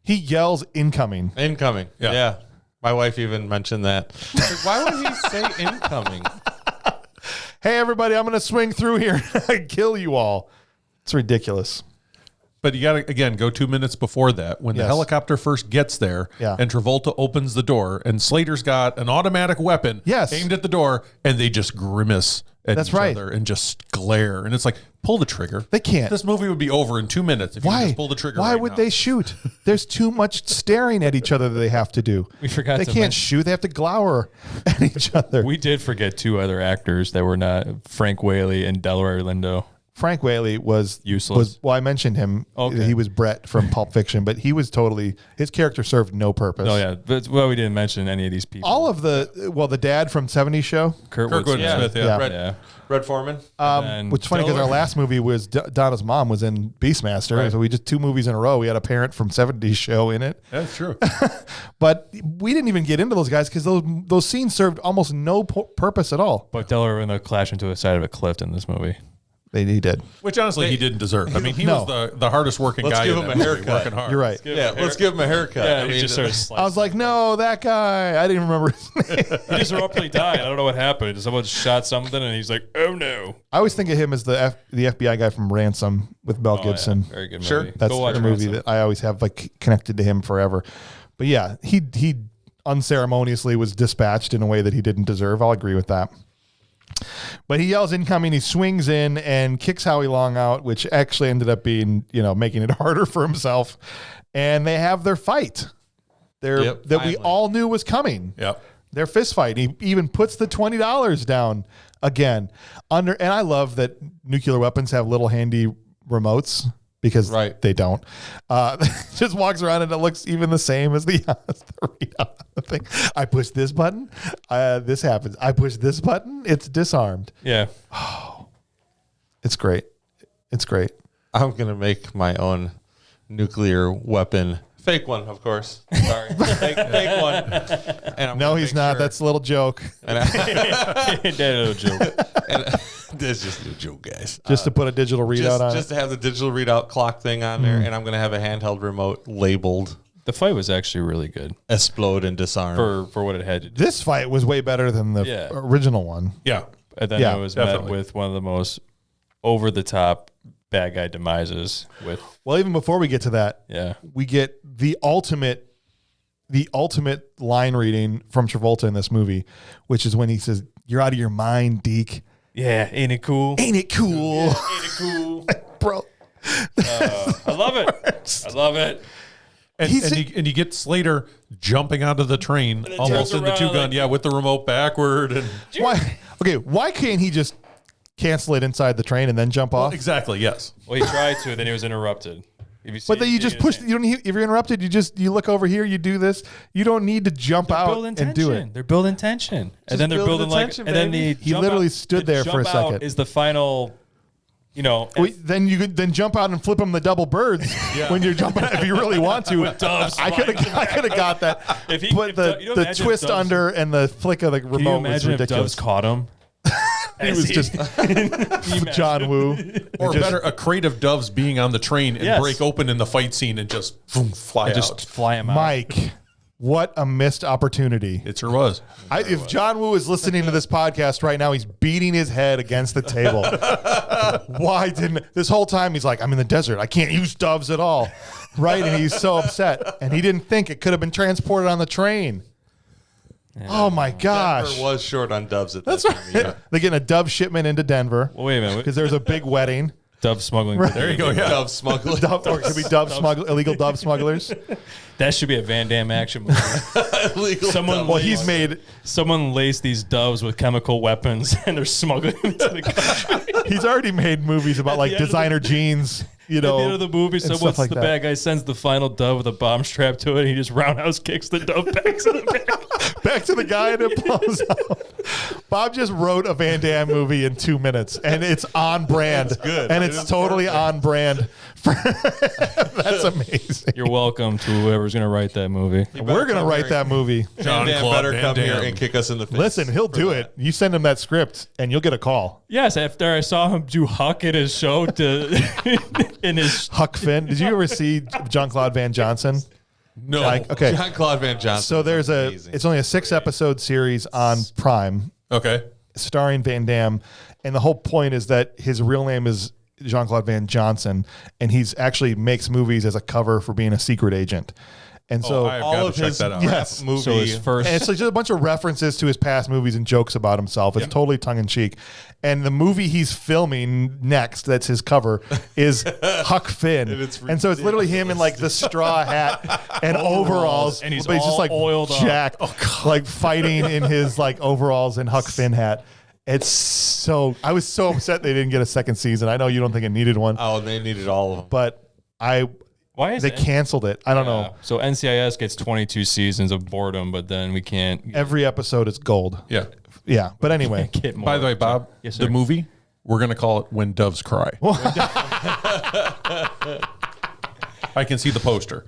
He yells incoming.
Incoming. Yeah. My wife even mentioned that. Like, why would he say incoming?
Hey, everybody, I'm going to swing through here and kill you all. It's ridiculous.
But you got to, again, go 2 minutes before that when the helicopter first gets there and Travolta opens the door and Slater's got an automatic weapon aimed at the door and they just grimace at each other and just glare. And it's like, pull the trigger.
They can't.
This movie would be over in 2 minutes if you just pull the trigger.
Why would they shoot? There's too much staring at each other that they have to do.
We forgot
They can't shoot. They have to glower at each other.
We did forget two other actors that were not Frank Whaley and Delroy Lindo.
Frank Whaley was
useless.
Well, I mentioned him. Okay. He was Brett from Pulp Fiction, but he was his character served no purpose.
Oh yeah, but we didn't mention any of these people.
All of the dad from '70s Show,
Kurtwood Smith,
Red Foreman.
Which is funny because our last movie was Donna's mom was in Beastmaster, so we just 2 movies in a row. We had a parent from '70s Show in it.
That's true.
But we didn't even get into those guys because those scenes served almost no purpose at all.
But Delroy Lindo crashed into the side of a cliff in this movie.
He did.
Which honestly he didn't deserve. I mean, he was the hardest working guy.
Let's give him a haircut.
Working hard.
You're right.
Let's give him a haircut.
Yeah,
I mean,
he just started
I was like, no, that guy. I didn't remember his name.
He just abruptly died. I don't know what happened. Someone shot something, and he's like, "Oh no!"
I always think of him as the FBI guy from Ransom with Mel Gibson.
Yeah. Very good movie.
Sure.
That's the movie that I always have like connected to him forever. But yeah, he unceremoniously was dispatched in a way that he didn't deserve. I'll agree with that. But he yells incoming, he swings in and kicks Howie Long out, which actually ended up being, making it harder for himself. And they have their fight we all knew was coming.
Yep.
Their fist fight. He even puts the $20 down again. And I love that nuclear weapons have little handy remotes because they don't. Just walks around and it looks even the same as the readout thing. I push this button, this happens. I push this button, it's disarmed.
Yeah.
Oh, it's great. It's great.
I'm going to make my own nuclear weapon. Fake one, of course. Sorry. fake one. And
no, he's not. Sure. That's a little joke.
That little joke.
That's just a joke, guys.
Just to put a digital readout on
just to have the digital readout clock thing on there, and I'm going to have a handheld remote labeled.
The fight was actually really good.
Explode and disarm.
For what it had to do.
This fight was way better than the original one.
Yeah.
And then it was met with one of the most over-the-top bad guy demises with.
Well, even before we get to that, we get the ultimate line reading from Travolta in this movie, which is when he says, "You're out of your mind, Deke."
Yeah, ain't it cool?
Ain't it cool?
Yeah, ain't it cool?
Bro.
I love it. I love it.
And you get Slater jumping onto the train almost in the two-gun, with the remote backward. And
why can't he just cancel it inside the train and then jump off?
Exactly, yes.
Well, he tried to, then he was interrupted.
But then you just push. You don't. If you're interrupted, you look over here. You do this. You don't need to jump out and do it.
They're building tension, and then they're building tension, and then
he literally stood there for a second.
Is the final,
then you could jump out and flip him the double birds when you're jumping out, if you really want to. I could have got that. But the twist under and the flick of the remote was ridiculous.
If Doves caught him.
He was just John Woo.
Or better, a crate of doves being on the train and break open in the fight scene and just fly out.
Just fly him out.
Mike, what a missed opportunity.
It sure was.
If John Woo is listening to this podcast right now, he's beating his head against the table. Why didn't this whole time he's like, I'm in the desert. I can't use doves at all. Right? And he's so upset. And he didn't think it could have been transported on the train. Yeah. Oh my gosh!
Denver was short on doves at that
time. They're getting a dove shipment into Denver.
Well, wait a minute,
because there's a big wedding.
Dove smuggling.
Right.
There you go. Yeah. Dove smuggling.
Or it could be illegal dove smugglers.
That should be a Van Damme action movie. Someone laced these doves with chemical weapons and they're smuggling them into the country.
He's already made movies about like designer jeans. At the end
of the movie, the bad guy sends the final dove with a bomb strapped to it, and he just roundhouse kicks the dove back to the back.
Back to the guy, and it blows out. Bob just wrote a Van Damme movie in 2 minutes, and it's on brand.
It's good.
And it's totally on brand. That's amazing.
You're welcome to whoever's going to write that movie.
We're going to write that movie.
John better come here and kick us in the face.
Listen, he'll do it. You send him that script, and you'll get a call.
Yes, after I saw him do Huck in his show in his
Huck Finn. Did you ever see Jean-Claude Van Johnson?
No.
Okay.
Jean-Claude Van Johnson.
So there's it's only a 6-episode series on Prime.
Okay.
Starring Van Damme. And the whole point is that his real name is Jean-Claude Van Johnson, and he's actually makes movies as a cover for being a secret agent. And so
all of his
movies,
so his first,
and it's like just a bunch of references to his past movies and jokes about himself. It's totally tongue in cheek. And the movie he's filming next, that's his cover, is Huck Finn. And so it's literally him in like the straw hat and overalls,
and he's
just like
oiled
jacked, like fighting in his like overalls and Huck Finn hat. I was so upset they didn't get a second season. I know you don't think it needed one.
Oh, they needed all of them.
But they canceled it. I don't know.
So NCIS gets 22 seasons of boredom, but then we can't.
Every episode is gold.
Yeah.
Yeah. But anyway.
By the way, Bob, the movie, we're going to call it When Doves Cry. I can see the poster.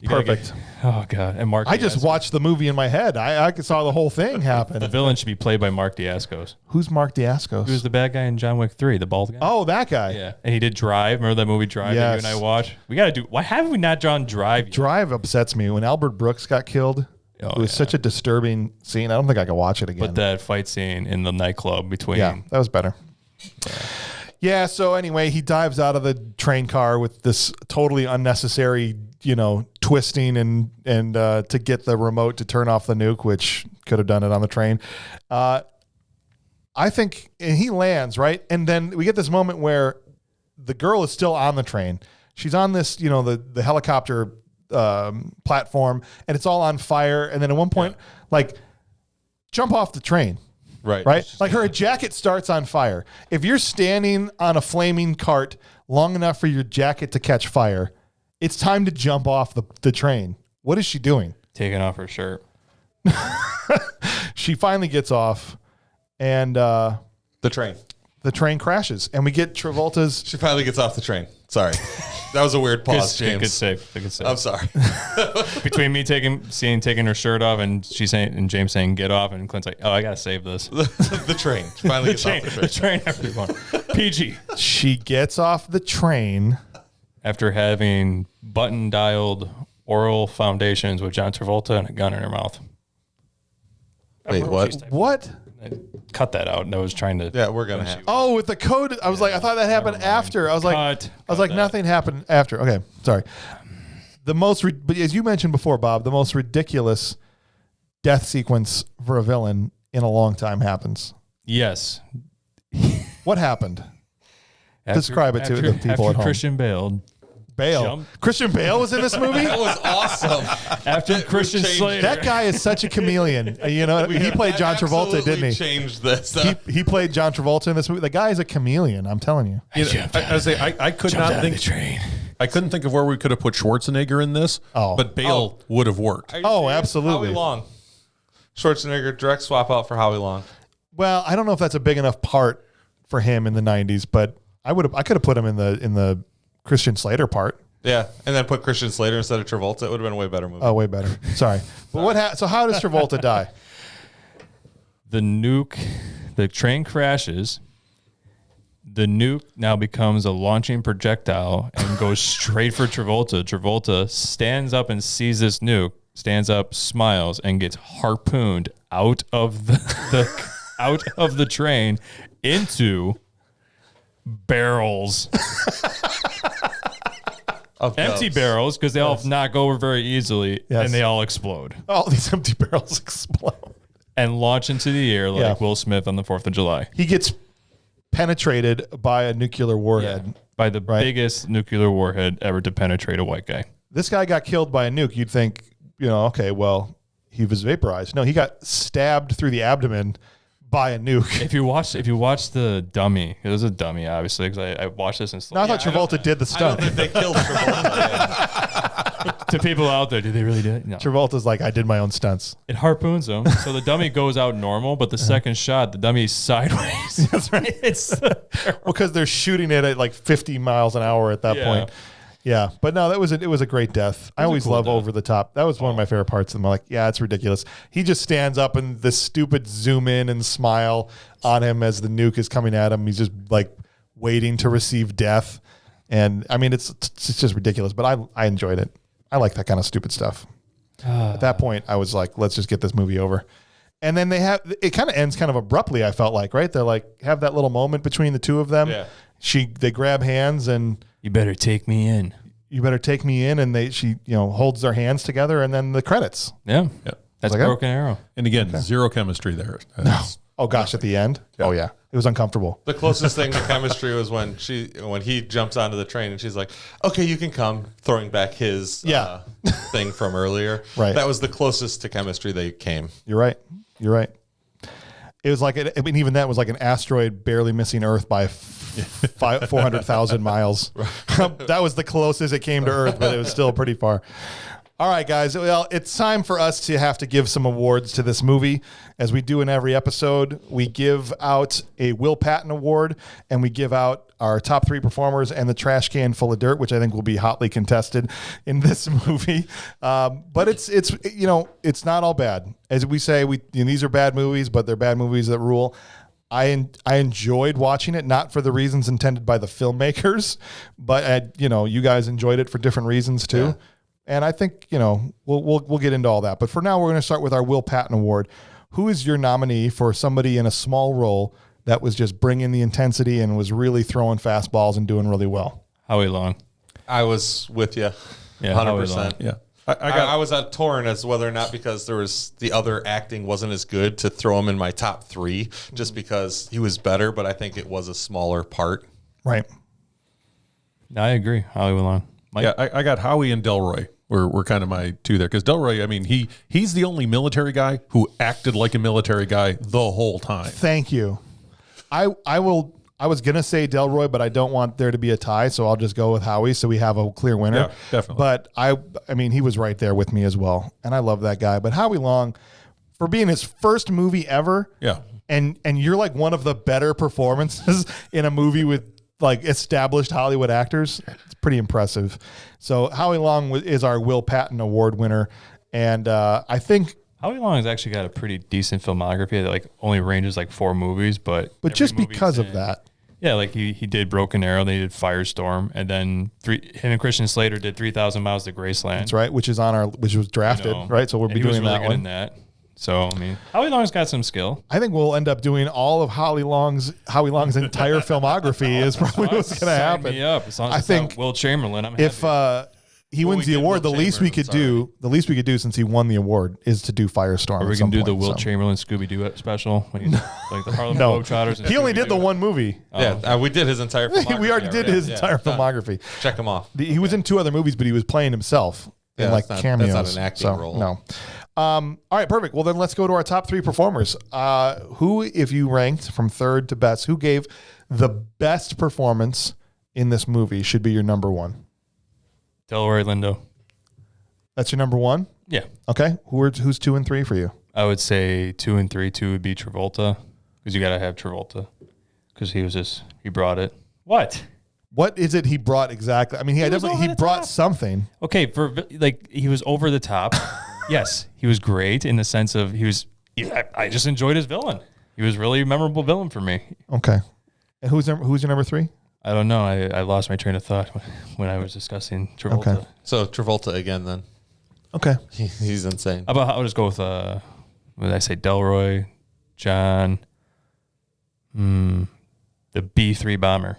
Perfect.
Oh God! And Mark.
I just watched the movie in my head. I saw the whole thing happen.
The villain should be played by Mark Dacascos.
Who's Mark Dacascos?
He was the bad guy in John Wick 3, the bald guy.
Oh, that guy.
Yeah, and he did Drive. Remember that movie Drive that you and I watched? We got to do. Why haven't we not drawn Drive yet?
Drive upsets me. When Albert Brooks got killed, it was such a disturbing scene. I don't think I could watch it again.
But that fight scene in the nightclub between.
Yeah, that was better. Yeah. So anyway, he dives out of the train car with this totally unnecessary, twisting and to get the remote to turn off the nuke, which could have done it on the train. I think, and he lands, right? And then we get this moment where the girl is still on the train. She's on this, the helicopter platform, and it's all on fire. And then at one point, jump off the train.
Right.
Like her jacket starts on fire. If you're standing on a flaming cart long enough for your jacket to catch fire, it's time to jump off the train. What is she doing?
Taking off her shirt.
She finally gets off, and
the train
crashes, and we get Travolta's.
She finally gets off the train. Sorry. That was a weird pause, James.
Good save.
I'm sorry.
Between me taking her shirt off and James saying get off, and Clint's like, oh, I gotta save this.
The train. She finally gets off the train.
The train, everyone. PG.
She gets off the train
after having button-dialed oral foundations with John Travolta and a gun in her mouth.
Wait, what?
What?
Cut that out. I was trying to.
Yeah, we're gonna have.
Oh, with the code, I was like, I thought that happened after. I was like, nothing happened after. Okay, sorry. But as you mentioned before, Bob, the most ridiculous death sequence for a villain in a long time happens.
Yes.
What happened? Describe it to the people at home.
Christian Bale.
Christian Bale was in this movie?
That was awesome.
After Christian Slater.
That guy is such a chameleon. He played John Travolta, didn't he?
Changed this.
He played John Travolta in this movie. The guy is a chameleon. I'm telling you.
I could not think. I couldn't think of where we could have put Schwarzenegger in this. But Bale would have worked.
Absolutely.
Howie Long. Schwarzenegger direct swap out for Howie Long.
Well, I don't know if that's a big enough part for him in the 90s, but I could have put him in the Christian Slater part.
Yeah, and then put Christian Slater instead of Travolta. It would have been a way better movie.
Oh, way better. Sorry. But so how does Travolta die?
The train crashes. The nuke now becomes a launching projectile and goes straight for Travolta. Travolta stands up and sees this nuke, stands up, smiles, and gets harpooned out of the train into barrels. Empty barrels, because they all knock over very easily, and they all explode.
All these empty barrels explode.
And launch into the air like Will Smith on the 4th of July.
He gets penetrated by a nuclear warhead.
Yeah, by the biggest nuclear warhead ever to penetrate a white guy.
This guy got killed by a nuke. You'd think, okay, well, he was vaporized. No, he got stabbed through the abdomen by a nuke.
If you watch the dummy, it was a dummy, obviously, because I watched this and
I thought Travolta did the stunt.
I don't think they killed Travolta.
To people out there, did they really do it? No.
Travolta's like, I did my own stunts.
It harpoons him, so the dummy goes out normal, but the second shot, the dummy's sideways.
That's right. Because they're shooting it at like 50 miles an hour at that point. Yeah, but no, it was a great death. I always love over the top. That was one of my favorite parts. I'm like, yeah, it's ridiculous. He just stands up and this stupid zoom in and smile on him as the nuke is coming at him. He's just like waiting to receive death, and I mean, it's just ridiculous. But I enjoyed it. I like that kind of stupid stuff. At that point, I was like, let's just get this movie over. And then it kind of ends kind of abruptly. I felt like, right? They're like have that little moment between the two of them. Yeah. They grab hands and.
You better take me in.
And she holds their hands together, and then the credits.
Yeah. That's like, Broken Arrow.
And again, zero chemistry there.
No. Oh gosh, at the end. Yeah. Oh yeah, it was uncomfortable.
The closest thing to chemistry was when he jumps onto the train and she's like, "Okay, you can come," throwing back his thing from earlier.
Right.
That was the closest to chemistry they came.
You're right. It was like even that was like an asteroid barely missing Earth by 400,000 miles. That was the closest it came to Earth, but it was still pretty far. All right, guys. Well, it's time for us to have to give some awards to this movie. As we do in every episode, we give out a Will Patton Award, and we give out our top 3 performers and the trash can full of dirt, which I think will be hotly contested in this movie. But it's not all bad. As we say, these are bad movies, but they're bad movies that rule. I enjoyed watching it, not for the reasons intended by the filmmakers, but you guys enjoyed it for different reasons too. Yeah. And I think, we'll get into all that. But for now, we're going to start with our Will Patton Award. Who is your nominee for somebody in a small role that was just bringing the intensity and was really throwing fastballs and doing really well?
Howie Long.
I was with you.
Yeah,
100%.
Yeah.
I was at torn as whether or not, because the other acting wasn't as good, to throw him in my top 3 just because he was better, but I think it was a smaller part.
Right.
I agree. Howie Long.
Mike? Yeah, I got Howie and Delroy. Were kind of my 2 there, because Delroy, I mean, he's the only military guy who acted like a military guy the whole time.
Thank you. I was gonna say Delroy, but I don't want there to be a tie, so I'll just go with Howie, so we have a clear winner.
Yeah, definitely.
But I mean, he was right there with me as well, and I love that guy. But Howie Long, for being his first movie ever,
yeah,
and you're like one of the better performances in a movie with like established Hollywood actors. It's pretty impressive. So Howie Long is our Will Patton Award winner, and I think
Howie Long has actually got a pretty decent filmography that like only ranges like 4 movies, but
just because of that.
Yeah, like he did Broken Arrow, they did Firestorm, and then him and Christian Slater did 3,000 Miles to Graceland.
That's right, which was drafted, right? So we'll be doing
really
that
good
one.
In that. So I mean, Howie Long's got some skill.
I think we'll end up doing all of Howie Long's entire filmography is probably what's going to happen.
Sign me up. As long as
I think
Will Chamberlain, I'm
if
happy.
He wins the award, the least we could do since he won the award is to do Firestorm.
Are we going to do the Will Chamberlain Scooby-Doo special? When he's like the Harlem Globetrotters?
He only did the one movie.
Yeah, we did his entire filmography.
We already did his entire filmography.
Check him off.
He was in 2 other movies, but he was playing himself in like cameos.
That's not an acting role.
No. All right, perfect. Well, then let's go to our top 3 performers. Who, if you ranked from third to best, who gave the best performance in this movie should be your number 1?
Delroy Lindo.
That's your number 1?
Yeah.
Okay. Who's 2 and 3 for you?
I would say 2 and 3. 2 would be Travolta, because you got to have Travolta, because he brought it.
What is it he brought exactly? I mean, he brought something.
Okay, he was over the top. Yes, he was great in the sense of I just enjoyed his villain. He was really a memorable villain for me.
Okay. And who's your number 3?
I don't know. I lost my train of thought when I was discussing Travolta.
Okay.
So Travolta again then.
Okay.
He's insane.
I'll just go with what did I say? Delroy, John, the B-3 bomber.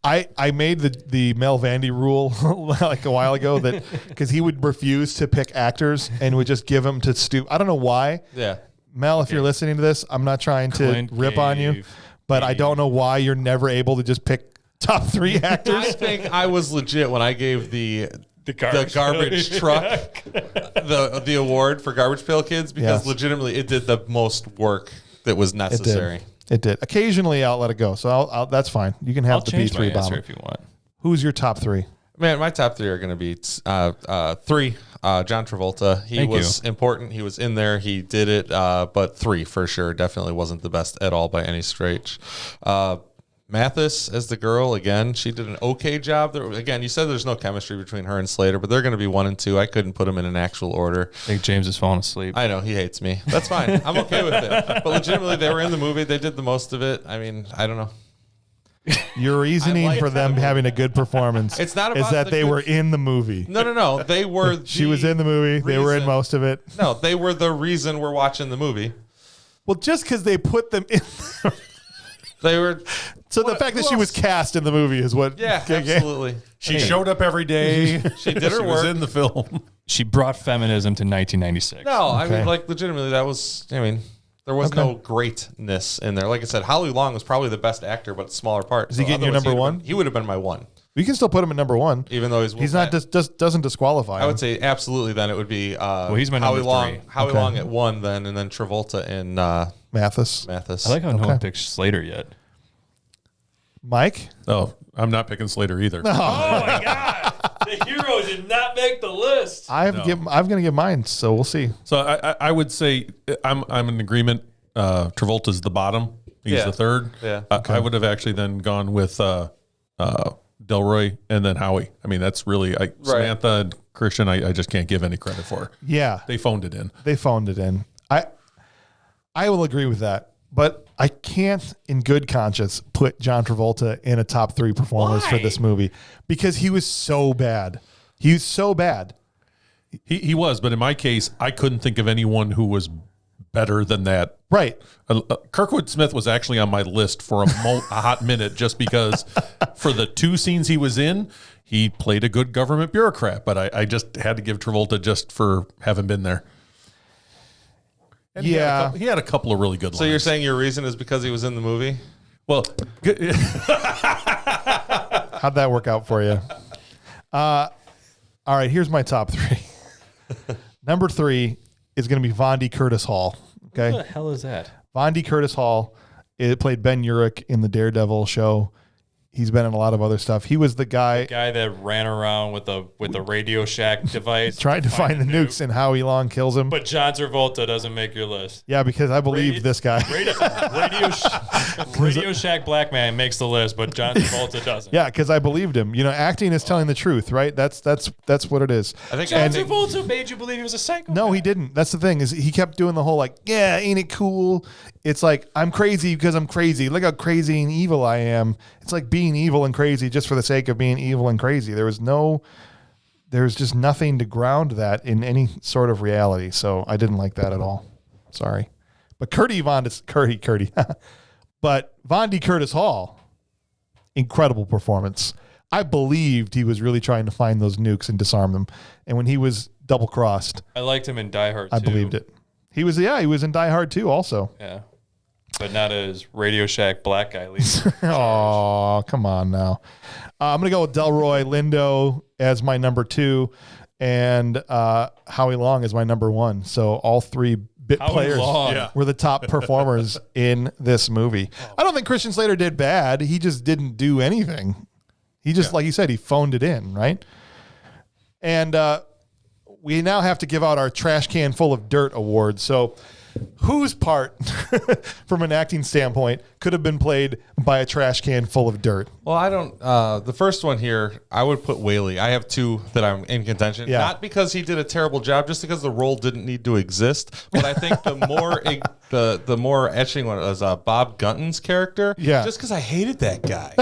I made the Mel Vandy rule like a while ago that because he would refuse to pick actors and would just give them to Stu. I don't know why.
Yeah.
Mel, if you're listening to this, I'm not trying to rip on you, but I don't know why you're never able to just pick top 3 actors.
I think I was legit when I gave the garbage truck the award for Garbage Pail Kids, because legitimately it did the most work that was necessary.
It did. Occasionally I'll let it go. So I'll that's fine. You can have the B3 bomber
if you want.
Who's your top 3?
Man, my top 3 are going to be 3. John Travolta. He was important. He was in there. He did it. But 3 for sure. Definitely wasn't the best at all by any stretch. Mathis as the girl, again, she did an okay job. Again, you said there's no chemistry between her and Slater, but they're going to be 1 and 2. I couldn't put them in an actual order.
I think James has fallen asleep.
I know, he hates me. That's fine. I'm okay with it. But legitimately, they were in the movie. They did the most of it. I mean, I don't know.
Your reasoning for them having a good performance
is that
they were in the movie.
No. They were.
She was in the movie. They were in most of it.
No, they were the reason we're watching the movie.
Well, just because they put them in.
They were.
So the fact that she was cast in the movie is what.
Yeah, absolutely.
She showed up every day.
She did her work.
Was in the film.
She brought feminism to 1996.
No, I mean, like, legitimately, that was. I mean, there was no greatness in there. Like I said, Howie Long was probably the best actor, but smaller part.
Is he getting your number 1?
He would have been my 1.
You can still put him at number 1,
even though he's
not just doesn't disqualify him.
I would say absolutely. Then it would be.
He's my
Howie
number
Long.
3.
Howie Long at 1, then, and then Travolta and
Mathis.
Mathis.
I like how no one picked Slater yet.
Mike?
Oh, I'm not picking Slater either.
Oh my God! The hero did not make the list.
I'm going to give mine, so we'll see.
So I would say I'm in agreement. Travolta's the bottom. He's the third.
Yeah.
I would have actually then gone with Delroy and then Howie. I mean, that's really Samantha and Christian. I just can't give any credit for.
Yeah,
they phoned it in.
I will agree with that, but I can't, in good conscience, put John Travolta in a top 3 performers for this movie because he was so bad. He was so bad.
He was, but in my case, I couldn't think of anyone who was better than that.
Right.
Kirkwood Smith was actually on my list for a hot minute just because for the 2 scenes he was in, he played a good government bureaucrat, but I just had to give Travolta just for having been there. And he had a couple of really good lines.
So you're saying your reason is because he was in the movie?
Well,
how'd that work out for you? All right, here's my top 3. Number 3 is going to be Vondi Curtis Hall. Okay,
What the hell is that?
Vondi Curtis Hall. It played Ben Urich in the Daredevil show. He's been in a lot of other stuff. He was the guy
That ran around with the Radio Shack device,
trying to find the nukes, and Howie Long kills him.
But John Travolta doesn't make your list.
Yeah, because I believe this guy.
Radio Shack Black Man makes the list, but John Travolta doesn't.
Yeah, because I believed him. You know, acting is telling the truth, right? That's what it is.
I think
John Travolta made you believe he was a psychopath.
No, he didn't. That's the thing, is he kept doing the whole like, yeah, ain't it cool? It's like, I'm crazy because I'm crazy. Look how crazy and evil I am. It's like being evil and crazy just for the sake of being evil and crazy. There's just nothing to ground that in any sort of reality. So I didn't like that at all. Sorry. But but Vondi Curtis Hall, incredible performance. I believed he was really trying to find those nukes and disarm them. And when he was double crossed,
I liked him in Die Hard too.
I believed it. He was in Die Hard 2 also.
Yeah. But not as Radio Shack black guy leader.
Oh, come on now. I'm going to go with Delroy Lindo as my number 2 and Howie Long as my number 1. So all 3 players were the top performers in this movie. I don't think Christian Slater did bad. He just didn't do anything. He just, like you said, he phoned it in, right? And we now have to give out our trash can full of dirt award. So whose part, from an acting standpoint, could have been played by a trash can full of dirt?
Well, I don't. The first one here, I would put Whaley. I have 2 that I'm in contention.
Yeah.
Not because he did a terrible job, just because the role didn't need to exist. But I think the more etching one was Bob Gunton's character.
Yeah.
Just because I hated that guy.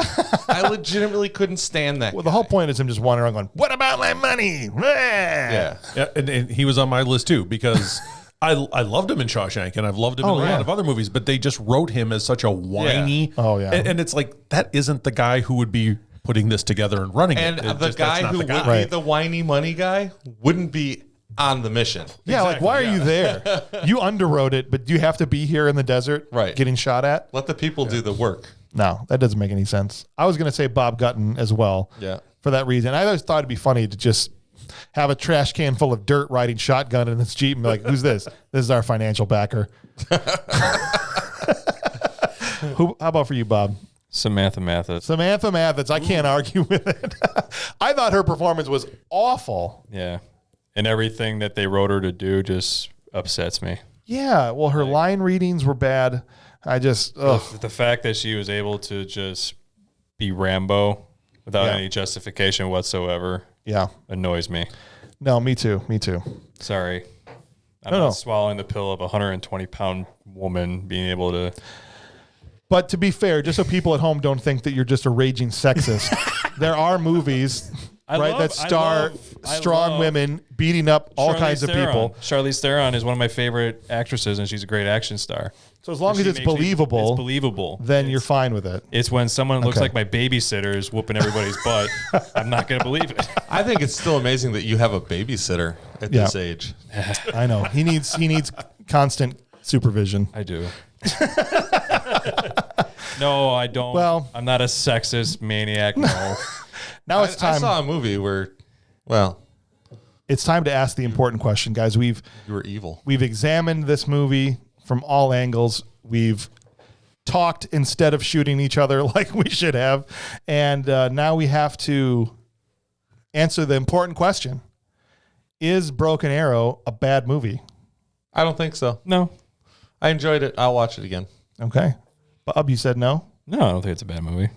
I legitimately couldn't stand that.
Well, the whole point is him just wandering around going, "What about my money?"
Yeah.
And he was on my list too because I loved him in Shawshank and I've loved him in a lot of other movies, but they just wrote him as such a whiny.
Yeah. Oh, yeah.
And it's like, that isn't the guy who would be putting this together and running
And
it.
the guy who would be the whiny money guy wouldn't be on the mission.
Yeah, like, why are you there? You underwrote it, but do you have to be here in the desert getting shot at?
Let the people do the work.
No, that doesn't make any sense. I was going to say Bob Gunton as well.
Yeah.
For that reason. I always thought it'd be funny to just have a trash can full of dirt riding shotgun in this Jeep and be like, who's this? This is our financial backer. How about for you, Bob?
Samantha Mathis.
Samantha Mathis. I can't argue with it. I thought her performance was awful.
Yeah. And everything that they wrote her to do just upsets me.
Yeah. Well, her line readings were bad. I just,
the fact that she was able to just be Rambo without any justification whatsoever.
Yeah.
Annoys me.
No, me too. Me too.
Sorry. I'm not swallowing the pill of a 120-pound woman being able to.
But to be fair, just so people at home don't think that you're just a raging sexist, there are movies that star strong women beating up all kinds of people.
Charlize Theron is one of my favorite actresses, and she's a great action star.
So as long as it's believable, then you're fine with it.
It's when someone looks like my babysitter is whooping everybody's butt, I'm not going to believe it.
I think it's still amazing that you have a babysitter at this age.
I know. He needs constant supervision.
I do. No, I don't.
Well,
I'm not a sexist maniac. No.
Now it's time.
I saw a movie where,
it's time to ask the important question, guys.
you were evil.
We've examined this movie from all angles. We've talked instead of shooting each other like we should have. And now we have to answer the important question. Is Broken Arrow a bad movie?
I don't think so.
No.
I enjoyed it. I'll watch it again.
Okay. Bob, you said no?
No, I don't think it's a bad movie.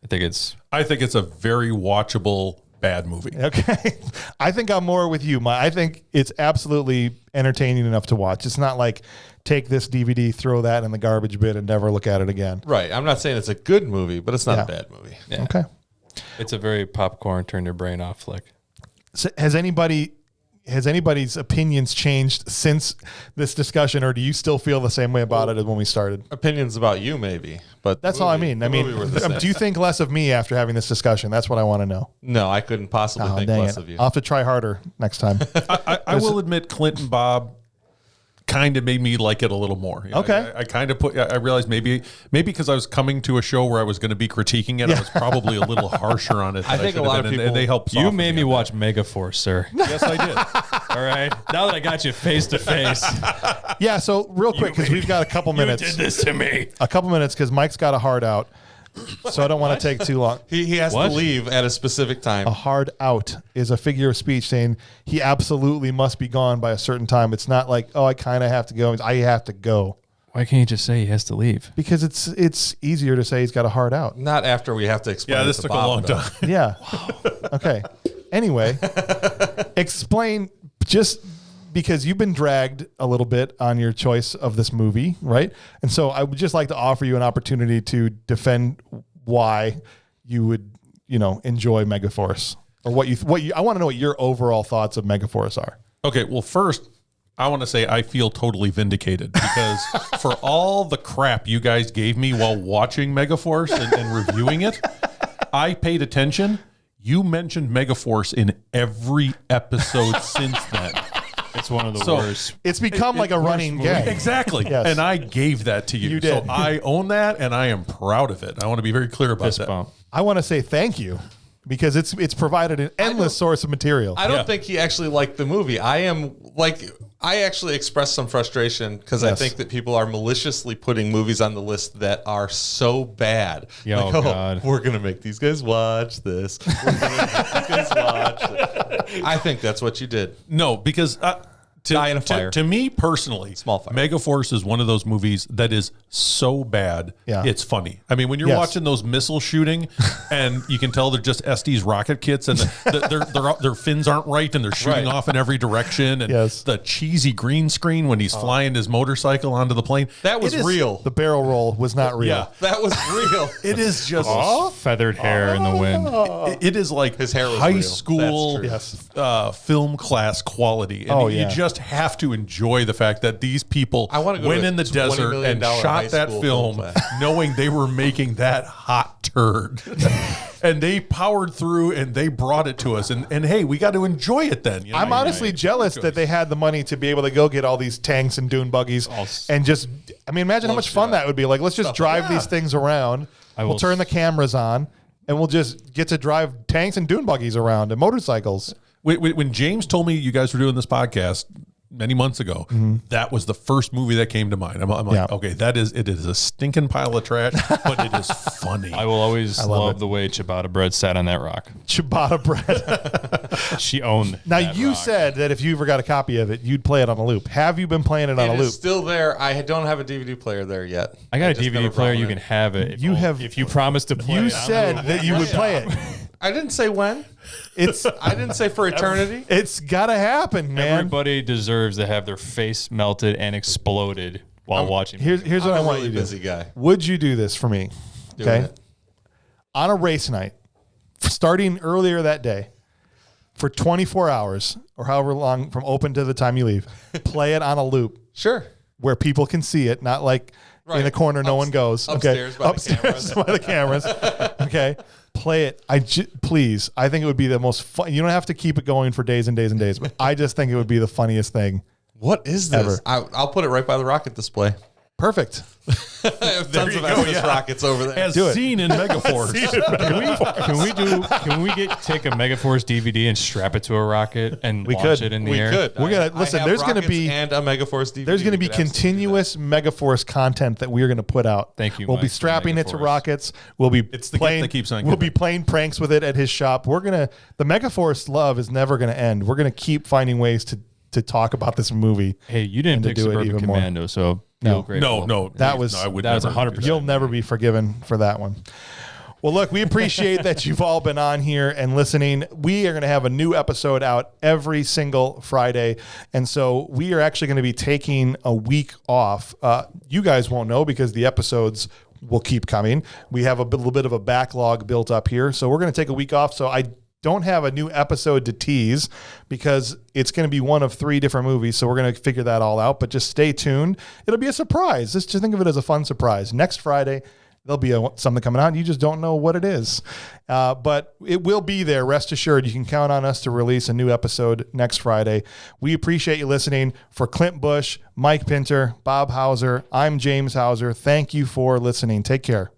I think it's
a very watchable bad movie.
Okay. I think I'm more with you. I think it's absolutely entertaining enough to watch. It's not like take this DVD, throw that in the garbage bin, and never look at it again.
Right. I'm not saying it's a good movie, but it's not a bad movie.
Yeah.
Okay.
It's a very popcorn, turn your brain off flick.
So has anybody's opinions changed since this discussion, or do you still feel the same way about it as when we started?
Opinions about you, maybe, but
that's all I mean. Do you think less of me after having this discussion? That's what I want to know.
No, I couldn't possibly think less of you.
I'll have to try harder next time.
I will admit, Clint and Bob kind of made me like it a little more. You know,
okay.
I realized maybe because I was coming to a show where I was going to be critiquing it, I was probably a little harsher on it.
I think a lot of people,
and they helped.
You made me watch Megaforce, sir.
Yes, I did.
All right. Now that I got you face to face.
Yeah. So real quick, because we've got a couple minutes.
You did this to me.
A couple minutes because Mike's got a hard out. So I don't want to take too long.
He has to leave at a specific time.
A hard out is a figure of speech saying he absolutely must be gone by a certain time. It's not like, oh, I kind of have to go. I have to go.
Why can't you just say he has to leave?
Because it's easier to say he's got a hard out.
Not after we have to explain.
Yeah, this took a long time.
Yeah. Wow. Okay. Anyway, explain just because you've been dragged a little bit on your choice of this movie, right? And so I would just like to offer you an opportunity to defend why you would, enjoy Megaforce, or I want to know what your overall thoughts of Megaforce are.
Okay, well, first, I want to say I feel totally vindicated because for all the crap you guys gave me while watching Megaforce and reviewing it, I paid attention. You mentioned Megaforce in every episode since then.
It's one of the worst.
It's become like a running gag.
Exactly.
Yes.
And I gave that to you.
You did.
So I own that, and I am proud of it. I want to be very clear about
Fist
that.
bump.
I want to say thank you because it's provided an endless source of material.
I don't think he actually liked the movie. I actually expressed some frustration because I think that people are maliciously putting movies on the list that are so bad.
God.
We're going to make these guys watch this. We're going to make these guys watch this. I think that's what you did.
No, because
Die in a fire.
To me personally,
Small fire.
Megaforce is one of those movies that is so bad, it's funny. I mean, when you're watching those missile shooting, and you can tell they're just Estes rocket kits, and their fins aren't right, and they're shooting off in every direction, and the cheesy green screen when he's flying his motorcycle onto the plane.
That was real.
The barrel roll was not real.
Yeah, that was real.
It is just
feathered hair in the wind.
It is like
his hair was
high
real.
school film class quality. And you just have to enjoy the fact that these people went in the desert and shot that film knowing they were making that hot turd. And they powered through and they brought it to us. And hey, we got to enjoy it then.
I'm honestly jealous that they had the money to be able to go get all these tanks and dune buggies and just, imagine how much fun that would be. Like, let's just drive these things around. We'll turn the cameras on and we'll just get to drive tanks and dune buggies around and motorcycles.
When James told me you guys were doing this podcast many months ago, that was the first movie that came to mind. I'm like, okay, it is a stinking pile of trash, but it is funny.
I will always love the way ciabatta bread sat on that rock.
Ciabatta bread.
She owned
Now,
that
you
rock.
said that if you ever got a copy of it, you'd play it on a loop. Have you been playing it on a loop?
It's still there. I don't have a DVD player there yet.
I got a DVD player. You can have it. If you promise to play
You
it.
said that you would play it.
I didn't say when. I didn't say for eternity.
It's got to happen, man.
Everybody deserves to have their face melted and exploded while watching.
Here's what I want
really
you to do.
busy guy.
Would you do this for me?
Doing it.
On a race night, starting earlier that day, for 24 hours or however long from open to the time you leave, play it on a loop.
Sure.
Where people can see it, not like in the corner, no one goes.
Upstairs by
the cameras. Okay. Play it. Please. I think it would be the most fun. You don't have to keep it going for days and days and days, but I just think it would be the funniest thing.
What is this?
Ever.
I'll put it right by the rocket display.
Perfect.
Tons of SS rockets over there.
As seen in Megaforce.
Can we take a Megaforce DVD and strap it to a rocket and launch it in the air?
We could.
We're gonna listen. There's gonna be
and a Megaforce DVD.
There's gonna be continuous Megaforce content that we're gonna put out.
Thank you.
We'll
Mike,
be strapping it to
Megaforce.
rockets. We'll be
It's the
playing.
gift that keeps on
We'll
giving.
be playing pranks with it at his shop. The Megaforce love is never gonna end. We're gonna keep finding ways to talk about this movie.
Hey, you didn't pick
do it
Suburban
even more.
Commando, so
No.
No.
That was-
I would
that was
never.
100%.
You'll never be forgiven for that one. Well, look, we appreciate that you've all been on here and listening. We are going to have a new episode out every single Friday. And so we are actually going to be taking a week off. You guys won't know because the episodes will keep coming. We have a little bit of a backlog built up here. So we're going to take a week off. So I don't have a new episode to tease because it's going to be one of 3 different movies. So we're going to figure that all out, but just stay tuned. It'll be a surprise. Just think of it as a fun surprise. Next Friday, there'll be something coming out. And you just don't know what it is, but it will be there. Rest assured, you can count on us to release a new episode next Friday. We appreciate you listening. For Clint Bush, Mike Pinter, Bob Hauser, I'm James Hauser. Thank you for listening. Take care.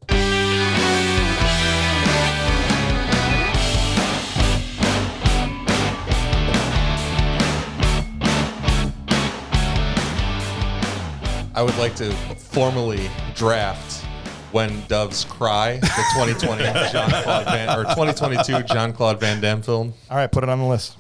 I would like to formally draft When Doves Cry, the 2020 Jean-Claude Van or 2022 Jean-Claude Van Damme film.
All right, put it on the list.